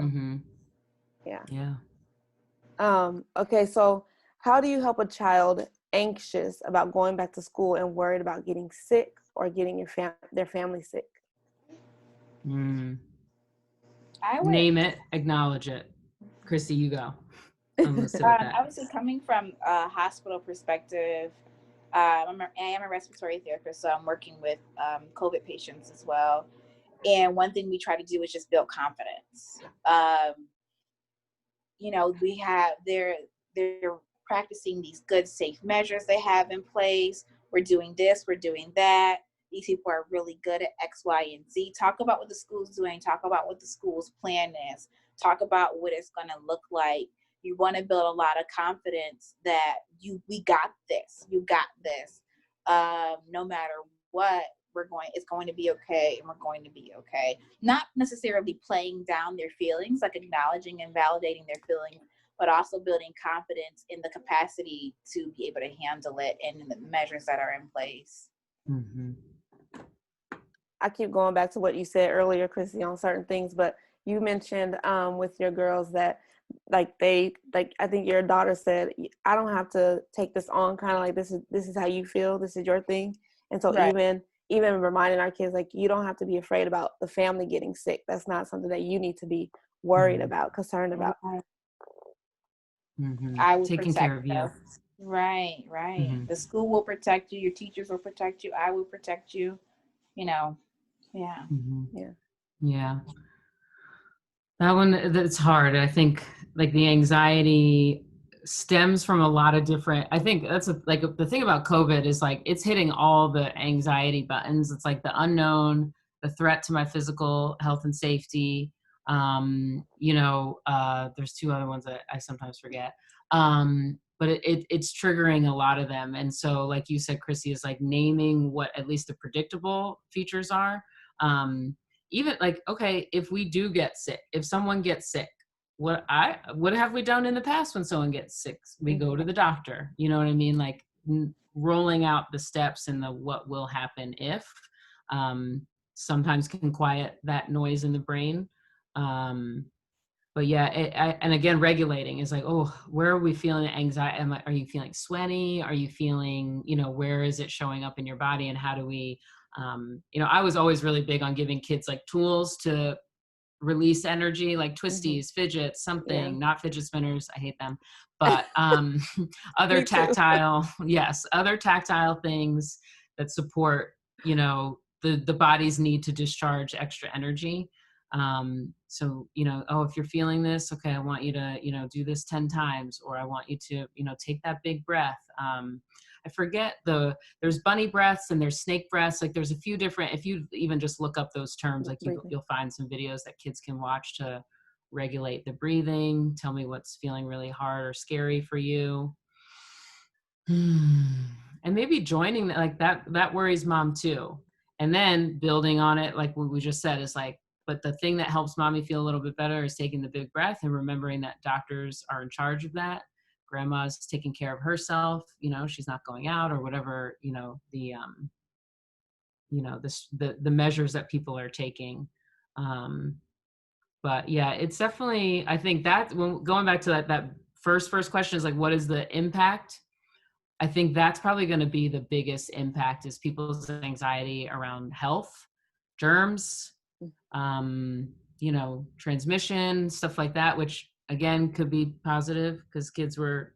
okay, so how do you help a child anxious about going back to school and worried about getting sick or getting their family sick? Name it, acknowledge it. Krissy, you go. I'm gonna sit with that. Obviously, coming from a hospital perspective, I am a respiratory therapist, so I'm working with COVID patients as well. And one thing we try to do is just build confidence. You know, they're practicing these good, safe measures they have in place. We're doing this, we're doing that. These people are really good at X, Y, and Z. Talk about what the school's doing. Talk about what the school's plan is. Talk about what it's going to look like. You want to build a lot of confidence that we got this. You got this. No matter what, it's going to be okay, and we're going to be okay. Not necessarily playing down their feelings, like acknowledging and validating their feelings, but also building confidence in the capacity to be able to handle it and in the measures that are in place. I keep going back to what you said earlier, Krissy, on certain things, but you mentioned with your girls that I think your daughter said, I don't have to take this on, kind of like this is how you feel, this is your thing. And so even reminding our kids, like, you don't have to be afraid about the family getting sick. That's not something that you need to be worried about, concerned about. I will taking care of you. Right. The school will protect you. Your teachers will protect you. I will protect you. You know, That one, it's hard. I think, like, the anxiety stems from a lot of different, I think that's like the thing about COVID is like, it's hitting all the anxiety buttons. It's like the unknown, the threat to my physical health and safety. There's two other ones that I sometimes forget. But it's triggering a lot of them. And so like you said, Krissy, is like naming what at least the predictable features are. Even like, okay, if we do get sick, if someone gets sick, what have we done in the past when someone gets sick? We go to the doctor, you know what I mean? Like rolling out the steps and the what will happen if sometimes can quiet that noise in the brain. But yeah, and again, regulating is like, oh, where are we feeling anxiety? Are you feeling sweaty? Are you feeling, where is it showing up in your body? And how do we, I was always really big on giving kids like tools to release energy, like twisties, fidgets, something, not fidget spinners. I hate them, but other tactile, other tactile things that support, the body's need to discharge extra energy. So, if you're feeling this, okay, I want you to, do this 10 times, or I want you to, take that big breath. I forget there's bunny breaths and there's snake breaths. Like there's a few different, if you even just look up those terms, like you'll find some videos that kids can watch to regulate the breathing. Tell me what's feeling really hard or scary for you. And maybe joining like that worries mom too. And then building on it, like what we just said, is like, but the thing that helps mommy feel a little bit better is taking the big breath and remembering that doctors are in charge of that. Grandma's taking care of herself, she's not going out or whatever, the measures that people are taking. But yeah, it's definitely, I think that when going back to that first question is like, what is the impact? I think that's probably going to be the biggest impact is people's anxiety around health, germs, transmission, stuff like that, which again could be positive because kids were,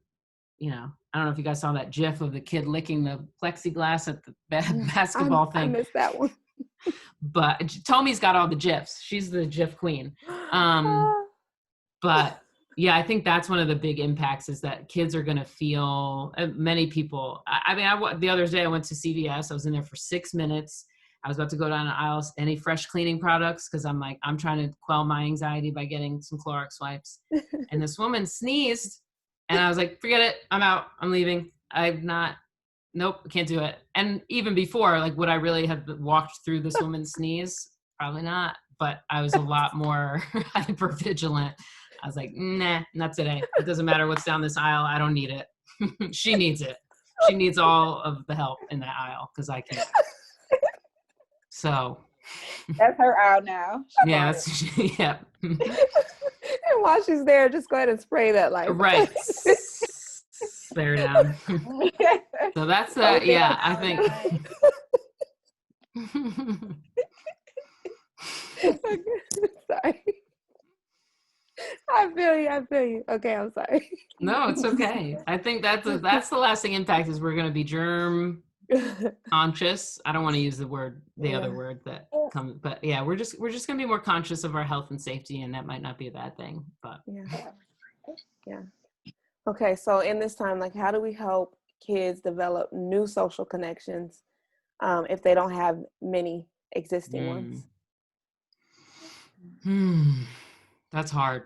I don't know if you guys saw that GIF of the kid licking the plexiglass at the basketball thing. I missed that one. But Tomi's got all the GIFs. She's the GIF queen. But yeah, I think that's one of the big impacts is that kids are going to feel, many people, the other day I went to CVS. I was in there for 6 minutes. I was about to go down the aisles, any fresh cleaning products, because I'm trying to quell my anxiety by getting some Clorox wipes. And this woman sneezed, and I was like, forget it. I'm out. I'm leaving. Nope, can't do it. And even before, like, would I really have walked through this woman's sneeze? Probably not. But I was a lot more hyper vigilant. I was like, nah, not today. It doesn't matter what's down this aisle. I don't need it. She needs it. She needs all of the help in that aisle because I can't. So that's her aisle now. Yeah, yeah. And while she's there, just go ahead and spray that light. Right. Spare down. So that's that. Okay. Yeah, I think. Sorry. I feel you. Okay, I'm sorry. No, it's okay. I think that's the lasting impact is we're going to be germ conscious. I don't want to use the other word that comes, but yeah, we're just going to be more conscious of our health and safety, and that might not be a bad thing, but yeah. Okay, so in this time, like, how do we help kids develop new social connections if they don't have many existing ones? That's hard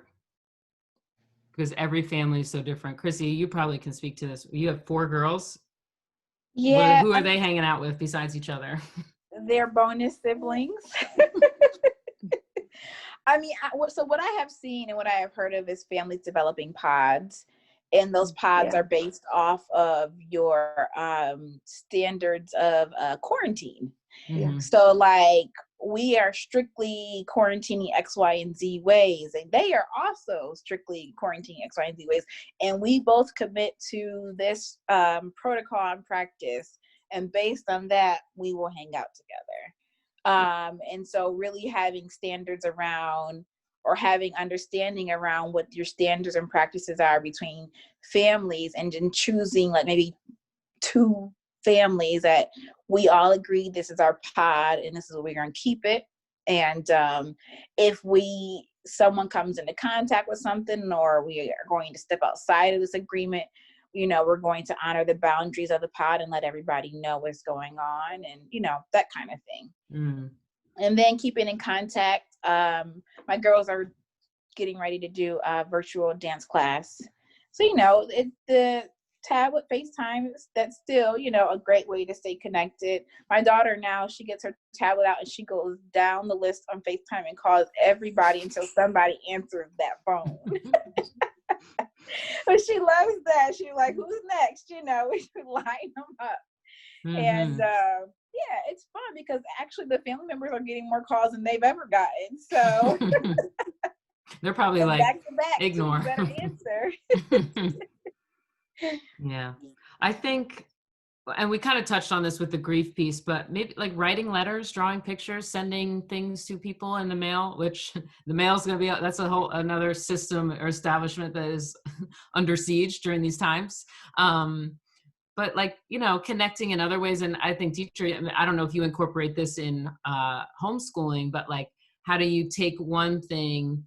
because every family is so different. Krissy, you probably can speak to this. You have 4 girls. Yeah. Who are they hanging out with besides each other? They're bonus siblings. I mean, so what I have seen and what I have heard of is families developing pods. And those pods are based off of your standards of quarantine. Mm-hmm. So like we are strictly quarantining X, Y, and Z ways. And they are also strictly quarantining X, Y, and Z ways. And we both commit to this protocol and practice. And based on that, we will hang out together. And so really having standards around or having understanding around what your standards and practices are between families and then choosing like maybe 2 families that we all agree this is our pod and this is where we're going to keep it. And if we someone comes into contact with something, or we are going to step outside of this agreement, we're going to honor the boundaries of the pod and let everybody know what's going on, and that kind of thing. And then keeping in contact. My girls are getting ready to do a virtual dance class, so the tablet FaceTime, that's still a great way to stay connected. My daughter now, she gets her tablet out and she goes down the list on FaceTime and calls everybody until somebody answers that phone. But she loves that. She's like, who's next? We should line them up. And it's fun because actually the family members are getting more calls than they've ever gotten. So they're probably like, back to back, ignore. So you better answer. Yeah, I think, and we kind of touched on this with the grief piece, but maybe like writing letters, drawing pictures, sending things to people in the mail, which the mail's going to be, that's another system or establishment that is under siege during these times. But like, connecting in other ways. And I think Deitra, I don't know if you incorporate this in homeschooling, but like, how do you take one thing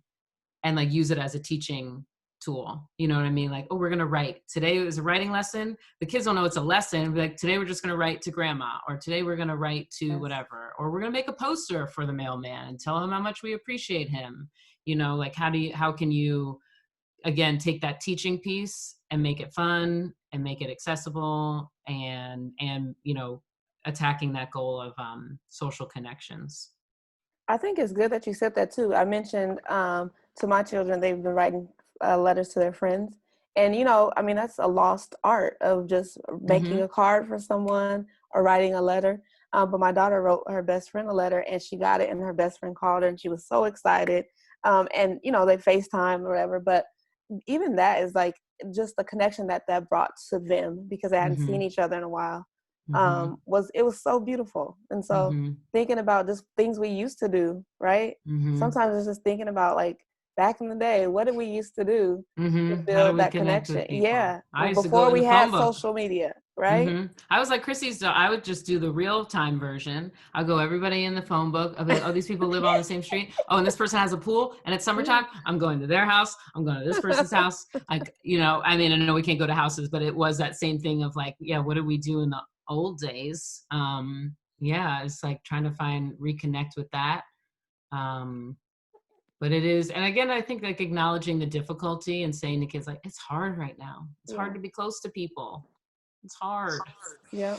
and like use it as a teaching tool? You know what I mean? Like, oh, we're going to write. Today is a writing lesson. The kids don't know it's a lesson. Like, today we're just going to write to grandma, or today we're going to write to whatever, or we're going to make a poster for the mailman and tell him how much we appreciate him. Like, how can you, again, take that teaching piece and make it fun and make it accessible and attacking that goal of social connections. I think it's good that you said that too. I mentioned to my children, they've been writing letters to their friends. And, that's a lost art of just making a card for someone or writing a letter. But my daughter wrote her best friend a letter and she got it, and her best friend called her and she was so excited. And, they FaceTime or whatever. But even that is like just the connection that brought to them, because they hadn't seen each other in a while. It was so beautiful. And so thinking about just things we used to do, right? Sometimes it's just thinking about like back in the day, what did we used to do to build that connection? Yeah. Before we had social media, right? I was like Krissy's, I would just do the real time version. I'll go everybody in the phone book. I'll be like, oh, these people live on the same street. Oh, and this person has a pool and it's summertime. I'm going to their house. I'm going to this person's house. Like, I know we can't go to houses, but it was that same thing of like, yeah, what did we do in the old days? It's like trying to reconnect with that. But it is, and again, I think like acknowledging the difficulty and saying to kids like, it's hard right now. It's hard to be close to people. It's hard. Yeah.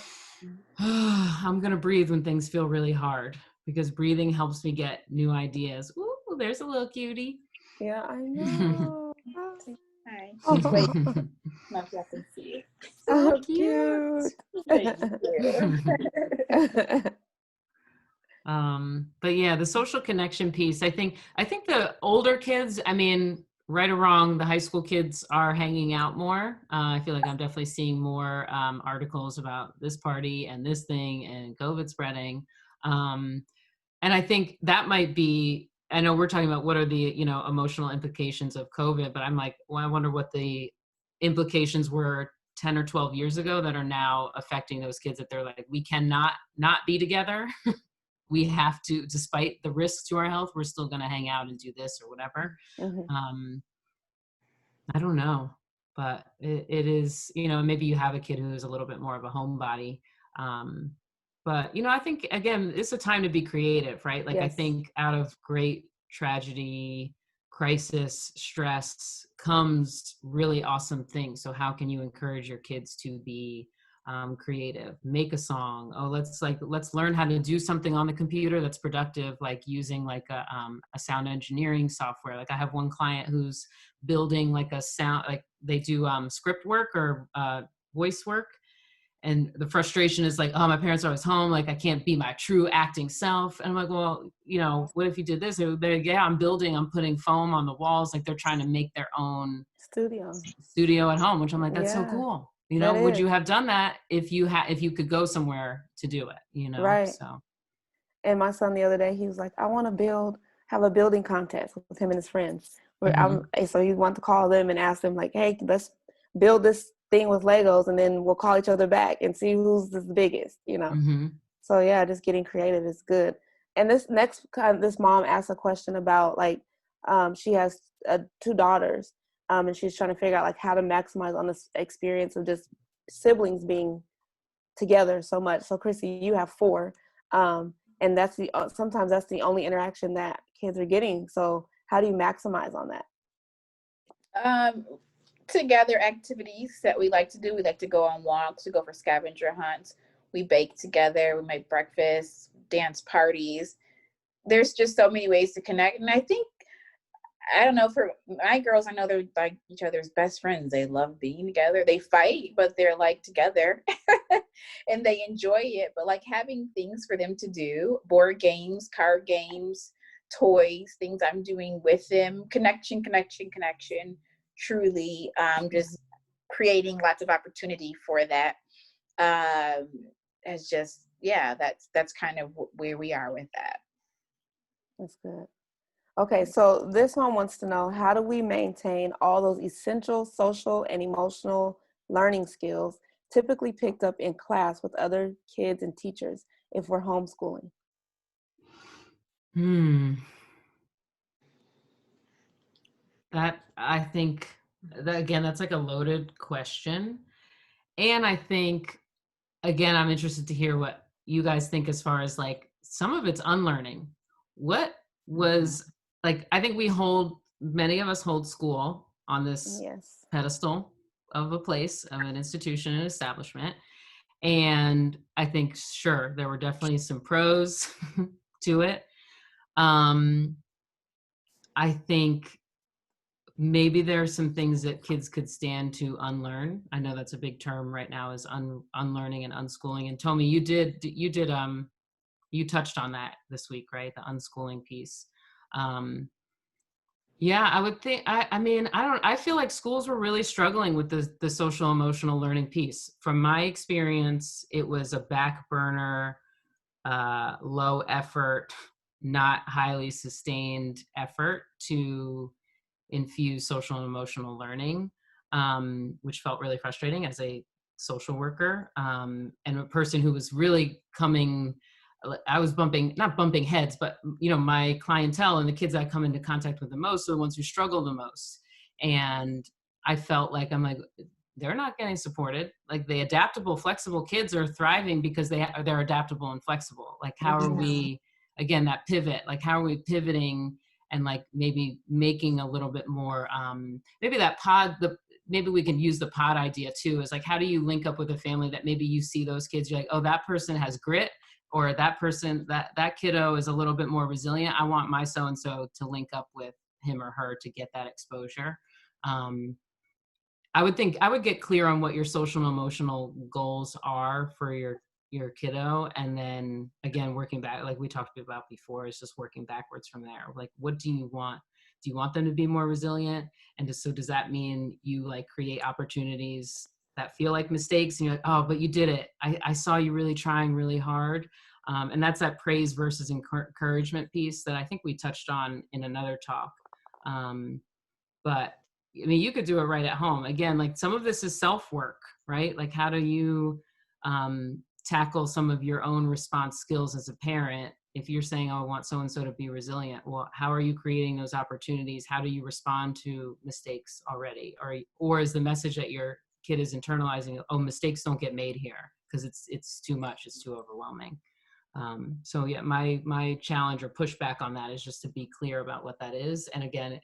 I'm going to breathe when things feel really hard, because breathing helps me get new ideas. Ooh, there's a little cutie. Yeah, I know. Hi. Oh. Wait. Not that I can see. So cute. Thank you. But yeah, the social connection piece, I think the older kids, right or wrong, the high school kids are hanging out more. I feel like I'm definitely seeing more articles about this party and this thing and COVID spreading. And I think that might be, I know we're talking about what are the, emotional implications of COVID, but I'm like, well, I wonder what the implications were 10 or 12 years ago that are now affecting those kids, that they're like, we cannot not be together. We have to, despite the risks to our health, we're still going to hang out and do this or whatever. I don't know, but it is, maybe you have a kid who is a little bit more of a homebody. But, I think, again, it's a time to be creative, right? Like, yes. I think out of great tragedy, crisis, stress comes really awesome things. So how can you encourage your kids to be creative? Make a song. Oh, let's learn how to do something on the computer that's productive, like using like a sound engineering software. Like I have one client who's building like a sound, like they do script work or voice work. And the frustration is like, oh, my parents are always home. Like I can't be my true acting self. And I'm like, well, what if you did this? I'm putting foam on the walls. Like they're trying to make their own studio at home, which I'm like, that's so cool. Would you have done that if you could go somewhere to do it, Right. So. And my son the other day, he was like, I want to have a building contest with him and his friends. So he wanted to call them and ask them like, hey, let's build this thing with Legos and then we'll call each other back and see who's the biggest, So yeah, just getting creative is good. And this mom asked a question about like She has 2 daughters, and she's trying to figure out like how to maximize on this experience of just siblings being together so much. So Krissy, you have 4, and that's sometimes that's the only interaction that kids are getting. So how do you maximize on that? Together activities that we like to do. We like to go on walks. We go for scavenger hunts. We bake together. We make breakfast, dance parties. There's just so many ways to connect. And I think, I don't know, for my girls, I know they're like each other's best friends. They love being together. They fight, but they're like together and they enjoy it. But like having things for them to do, board games, card games, toys, things I'm doing with them, connection, truly just creating lots of opportunity for that. As just, yeah, that's kind of where we are with that. That's good. Okay, so this one wants to know, how do we maintain all those essential social and emotional learning skills typically picked up in class with other kids and teachers if we're homeschooling? That, I think, that, again, that's like a loaded question. And I think, again, I'm interested to hear what you guys think as far as like some of it's unlearning. What was like, I think many of us hold school on this pedestal of a place, of an institution, an establishment. And I think, sure, there were definitely some pros to it. I think maybe there are some things that kids could stand to unlearn. I know that's a big term right now, is unlearning and unschooling. And Tomi, you touched on that this week, right? The unschooling piece. Yeah, I would think, I feel like schools were really struggling with the social emotional learning piece. From my experience, it was a back burner, low effort, not highly sustained effort to infuse social and emotional learning, which felt really frustrating as a social worker, and a person who was really I was not bumping heads, but my clientele and the kids I come into contact with the most are the ones who struggle the most. And I felt like, I'm like, they're not getting supported. Like the adaptable, flexible kids are thriving because they're adaptable and flexible. Like how are we, again, that pivot, like how are we pivoting and like maybe making a little bit more, maybe maybe we can use the pod idea too, is like, how do you link up with a family that maybe you see those kids, you're like, oh, that person has grit, or that person, that kiddo is a little bit more resilient. I want my so-and-so to link up with him or her to get that exposure. I would get clear on what your social and emotional goals are for your kiddo. And then again, working back, like we talked about before, is just working backwards from there. Like, what do you want? Do you want them to be more resilient? And does that mean you like create opportunities that feel like mistakes and you're like, oh, but you did it. I saw you really trying really hard. And that's that praise versus encouragement piece that I think we touched on in another talk. But I mean, you could do it right at home. Again, like some of this is self-work, right? Like how do you tackle some of your own response skills as a parent? If you're saying, oh, I want so-and-so to be resilient, well, how are you creating those opportunities? How do you respond to mistakes already? Or is the message that your kid is internalizing, oh, mistakes don't get made here because it's too much, it's too overwhelming. So yeah, my challenge or pushback on that is just to be clear about what that is. And again,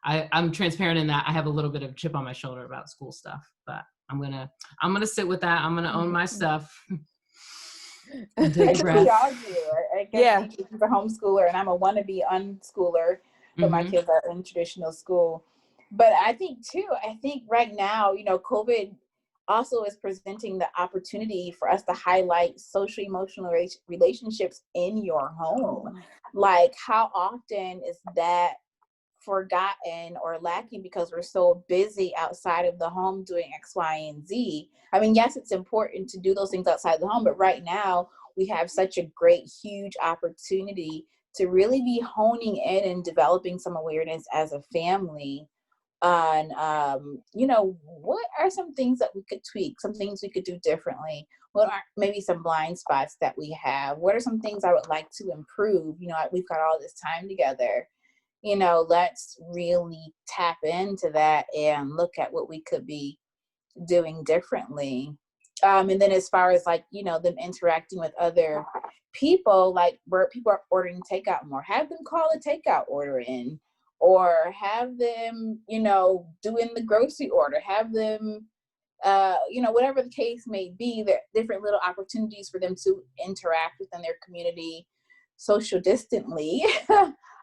I'm transparent in that I have a little bit of chip on my shoulder about school stuff, but I'm gonna sit with that. I'm gonna own my stuff. And take a breath. We all do. I guess she's a homeschooler and I'm a wannabe unschooler, but my kids are in traditional school. But I think right now, COVID also is presenting the opportunity for us to highlight social emotional relationships in your home. Like how often is that forgotten or lacking because we're so busy outside of the home doing X, Y, and Z. I mean, yes, it's important to do those things outside the home, but right now we have such a great, huge opportunity to really be honing in and developing some awareness as a family on, what are some things that we could tweak, some things we could do differently? What are maybe some blind spots that we have? What are some things I would like to improve? We've got all this time together. let's really tap into that and look at what we could be doing differently. And then as far as like, them interacting with other people, like where people are ordering takeout more, have them call a takeout order in, or have them, doing the grocery order, have them, whatever the case may be, there are different little opportunities for them to interact within their community social distantly,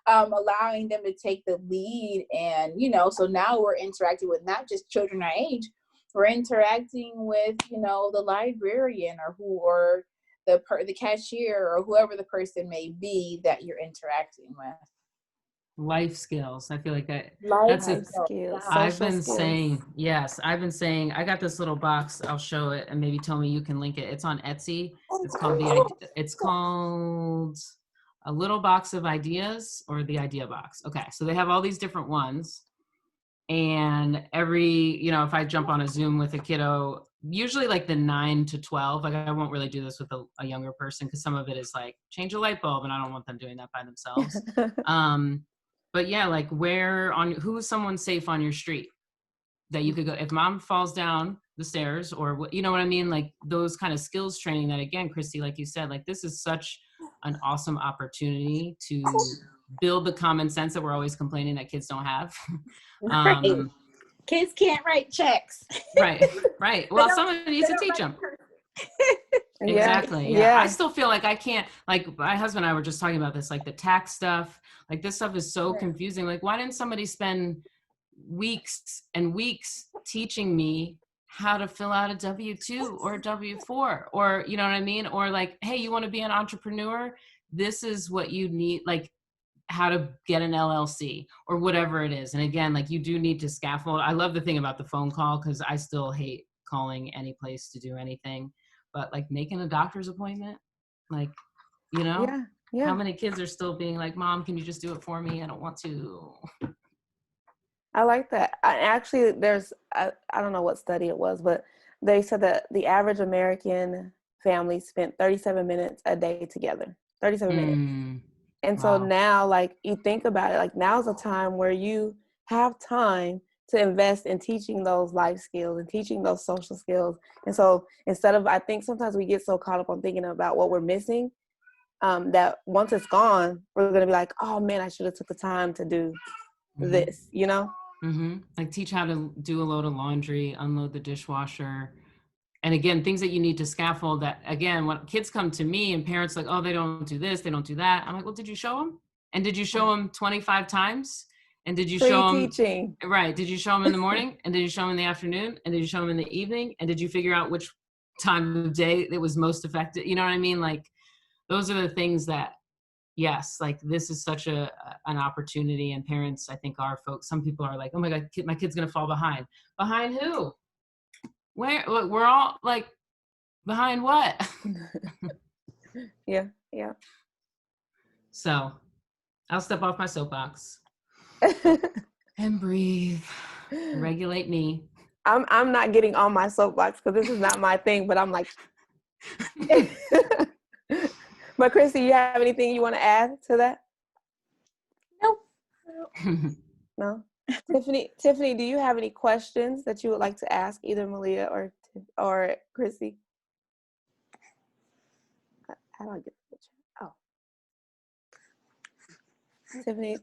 allowing them to take the lead. And, so now we're interacting with not just children our age, we're interacting with, the librarian or the cashier or whoever the person may be that you're interacting with. Life skills. I feel like Life skills. I've been skills. saying, yes, I've been saying, I got this little box, I'll show it and maybe tell me you can link it. It's on Etsy. It's called A Little Box of Ideas, or the Idea Box. Okay. So they have all these different ones. And if I jump on a Zoom with a kiddo, usually like the 9 to 12, like I won't really do this with a younger person because some of it is like change a light bulb and I don't want them doing that by themselves. But yeah, like who's someone safe on your street that you could go, if mom falls down the stairs or you know what I mean? Like those kind of skills training that, again, Krissy, like you said, like this is such an awesome opportunity to build the common sense that we're always complaining that kids don't have. Right. Kids can't write checks. Right. Well, someone needs to teach them. Exactly. Yeah. I still feel like I can't, like my husband and I were just talking about this, like the tax stuff, like this stuff is so confusing. Like, why didn't somebody spend weeks and weeks teaching me how to fill out a W-2 or a W-4, or, you know what I mean? Or like, hey, you want to be an entrepreneur? This is what you need, like how to get an LLC or whatever it is. And again, like you do need to scaffold. I love the thing about the phone call, because I still hate calling any place to do anything, but like making a doctor's appointment, like, how many kids are still being like, Mom, can you just do it for me? I don't want to. I like that. Actually, I don't know what study it was, but they said that the average American family spent 37 minutes a day together. 37 minutes. And so now, like, you think about it, like now's a time where you have time to invest in teaching those life skills and teaching those social skills. And so instead of, I think sometimes we get so caught up on thinking about what we're missing, that once it's gone, we're going to be like, oh man, I should have took the time to do this, Like teach how to do a load of laundry, unload the dishwasher. And again, things that you need to scaffold that, again, when kids come to me and parents like, oh, they don't do this, they don't do that. I'm like, well, did you show them? And did you show them 25 times? And did you show them? Teaching. Right. Did you show them in the morning? And did you show them in the afternoon? And did you show them in the evening? And did you figure out which time of day it was most effective? You know what I mean? Like those are the things that, yes, like this is such an opportunity. And parents, I think some people are like, oh my God, my kid's going to fall behind. Behind who? We're all like, behind what? Yeah. So I'll step off my soapbox and breathe, regulate me. I'm not getting on my soapbox because this is not my thing, but I'm like, but Krissy, you have anything you want to add to that? Nope. No? Tiffany, do you have any questions that you would like to ask either Malia or Krissy? How do I get the chat? Oh.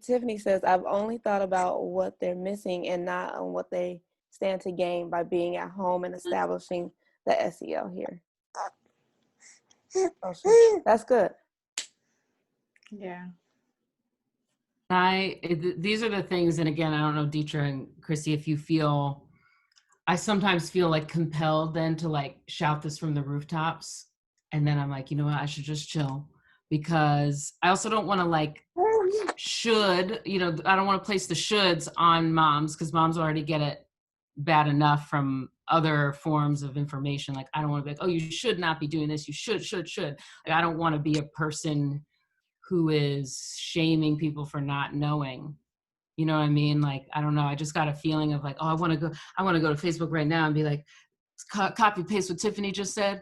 Tiffany says, I've only thought about what they're missing and not on what they stand to gain by being at home and establishing the SEL here. That's good. Yeah. These are the things, and again, I don't know, Deitra and Krissy, if you feel, I sometimes feel like compelled then to like shout this from the rooftops. And then I'm like, you know what, I should just chill, because I also don't want to like I don't want to place the shoulds on moms, because moms already get it bad enough from other forms of information. Like, I don't want to be like, oh, you should not be doing this. You should. Like, I don't want to be a person who is shaming people for not knowing. You know what I mean? Like, I don't know. I just got a feeling of like, oh, I want to go to Facebook right now and be like, copy paste what Tiffany just said.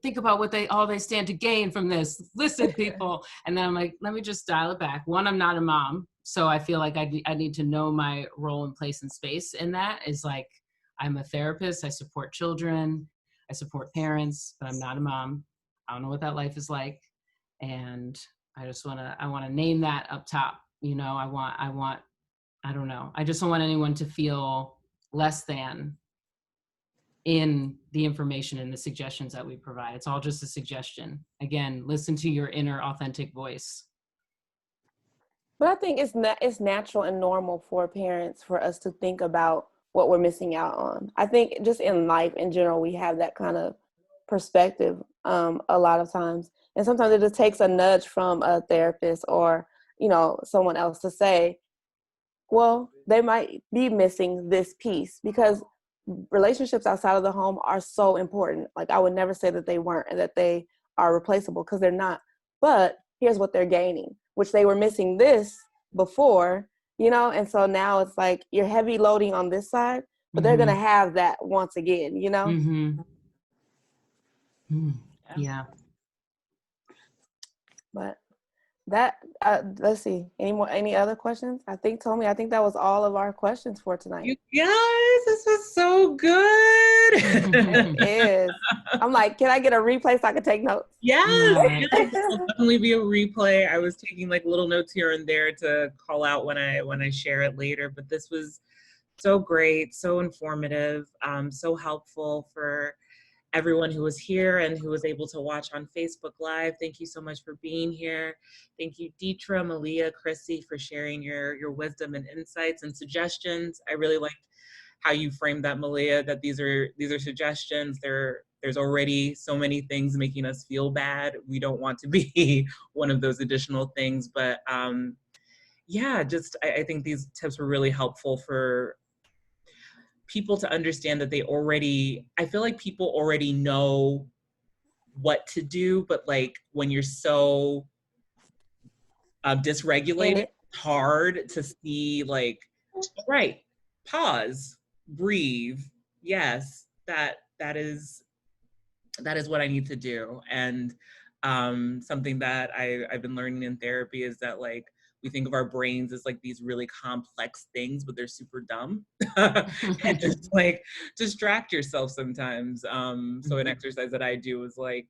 Think about what they stand to gain from this. Listen, people. And then I'm like, let me just dial it back. One, I'm not a mom. so I feel like I need to know my role and place and space in that is like, I'm a therapist. I support children. I support parents, but I'm not a mom. I don't know what that life is like. And I want to name that up top. You know, I don't know. I just don't want anyone to feel less than in the information and the suggestions that we provide. It's all just a suggestion. Again, listen to your inner authentic voice. But I think it's natural and normal for parents for us to think about what we're missing out on. I think just in life in general, we have that kind of perspective a lot of times. And sometimes it just takes a nudge from a therapist or, you know, someone else to say, well, they might be missing this piece, because relationships outside of the home are so important. Like, I would never say that they weren't and that they are replaceable, because they're not. But here's what they're gaining, which they were missing this before, you know? And so now it's like you're heavy loading on this side, but they're going to have that once again, you know? Yeah. But that, let's see, any other questions? I think that was all of our questions for tonight. You guys, this was so good. It is. I'm like, can I get a replay so I can take notes? Yes, it'll definitely be a replay. I was taking like little notes here and there to call out when I share it later, but this was so great, so informative, so helpful for everyone who was here and who was able to watch on Facebook Live. Thank you so much for being here. Thank you, Deitra, Malia, Krissy, for sharing your wisdom and insights and suggestions. I really liked how you framed that, Malia, that these are suggestions. There's already so many things making us feel bad. We don't want to be one of those additional things. But yeah, just I think these tips were really helpful for people to understand that I feel like people already know what to do, but like when you're so dysregulated, it's hard to see like, right, pause, breathe. Yes, that is what I need to do. And something that I've been learning in therapy is that like, we think of our brains as like these really complex things, but they're super dumb. And just like distract yourself sometimes. So an exercise that I do is like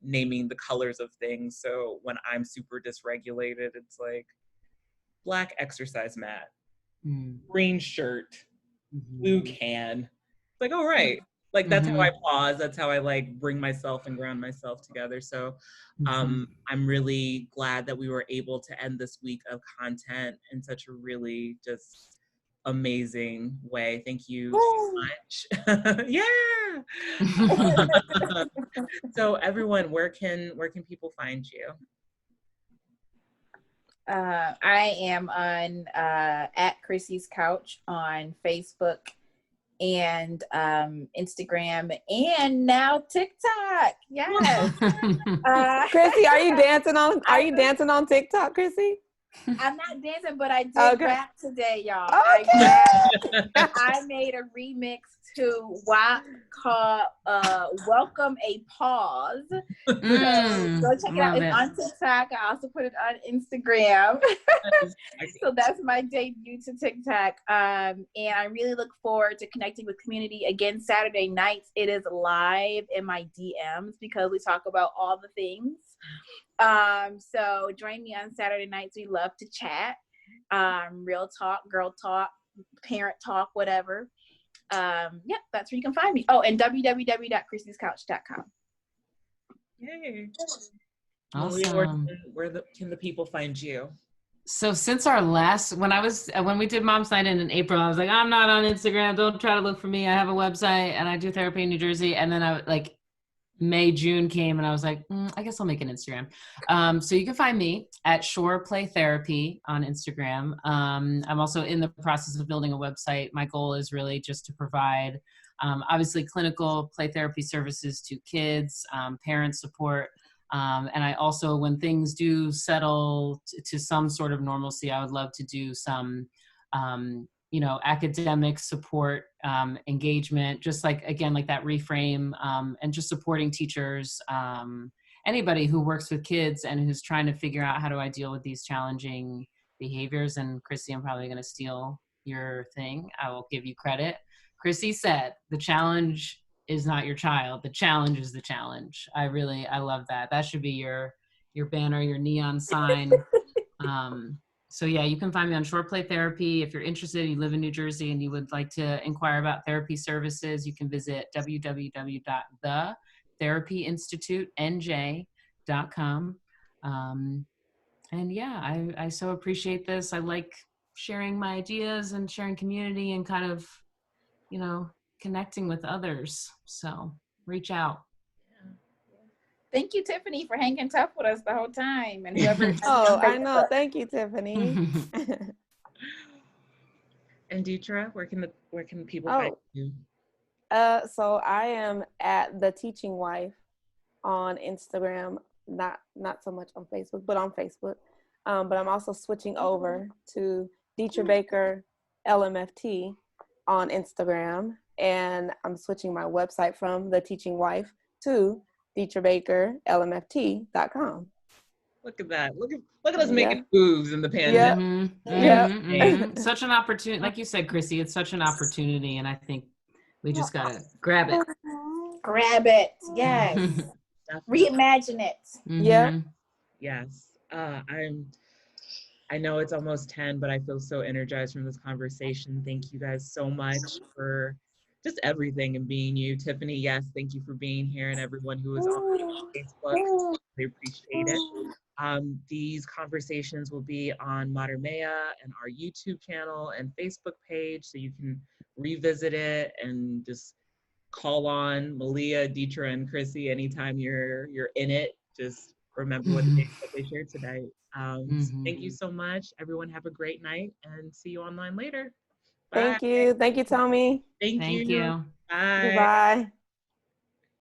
naming the colors of things. So when I'm super dysregulated, it's like black exercise mat, green shirt, blue can. It's like, oh, right. Like, that's how I pause. That's how I like bring myself and ground myself together. So I'm really glad that we were able to end this week of content in such a really just amazing way. Thank you so much. Yeah. So everyone, where can people find you? I am on at Krissy's Couch on Facebook and Instagram, and now TikTok. Yes. Krissy, are you dancing on TikTok, Krissy? I'm not dancing, but I did rap today, y'all. Okay. I made a remix to WAP called Welcome a Pause. So go check it out. It's on TikTok. I also put it on Instagram. So that's my debut to TikTok. And I really look forward to connecting with community again Saturday nights. It is live in my DMs because we talk about all the things. So join me on Saturday nights. We love to chat. Real talk, girl talk, parent talk, whatever. That's where you can find me. Oh, and www.krissyscouch.com. Yay. Awesome. Where can the people find you? So since our last, when we did Mom's Night in April, I was like, I'm not on Instagram. Don't try to look for me. I have a website and I do therapy in New Jersey. And then May, June came and I was like, I guess I'll make an Instagram. So you can find me at Shore Play Therapy on Instagram. I'm also in the process of building a website. My goal is really just to provide, obviously, clinical play therapy services to kids, parent support. And I also, when things do settle to some sort of normalcy, I would love to do some academic support, engagement, just like that reframe, and just supporting teachers, anybody who works with kids and who's trying to figure out how do I deal with these challenging behaviors. And Krissy, I'm probably going to steal your thing. I will give you credit. Krissy said, the challenge is not your child. The challenge is the challenge. I love that. That should be your banner, your neon sign. So yeah, you can find me on Short Play Therapy. If you're interested, you live in New Jersey and you would like to inquire about therapy services, you can visit www.therapyinstitutenj.com. And yeah, I so appreciate this. I like sharing my ideas and sharing community and kind of, connecting with others. So reach out. Thank you, Tiffany, for hanging tough with us the whole time. And whoever. Oh, I know. Thank you, Tiffany. And Deitra, where can people find you? So I am at The Teaching Wife on Instagram, not so much on Facebook, but on Facebook. But I'm also switching over to Deitra Baker LMFT on Instagram, and I'm switching my website from The Teaching Wife to DeitraBakerLMFT.com. Look at that. Look at us making moves in the pandemic. Such an opportunity. Like you said, Krissy, it's such an opportunity. And I think we just got to grab it. Grab it. Yes. Reimagine it. Yeah. Yes. I know it's almost 10, but I feel so energized from this conversation. Thank you guys so much for just everything and being you. Tiffany, yes, thank you for being here, and everyone who is on Facebook. We appreciate it. These conversations will be on Mater Mea and our YouTube channel and Facebook page, so you can revisit it and just call on Malia, Deitra, and Krissy anytime you're in it. Just remember what they shared today. So thank you so much. Everyone have a great night and see you online later. Bye. Thank you. Thank you, Tommy. Thank you. you. Bye. Goodbye.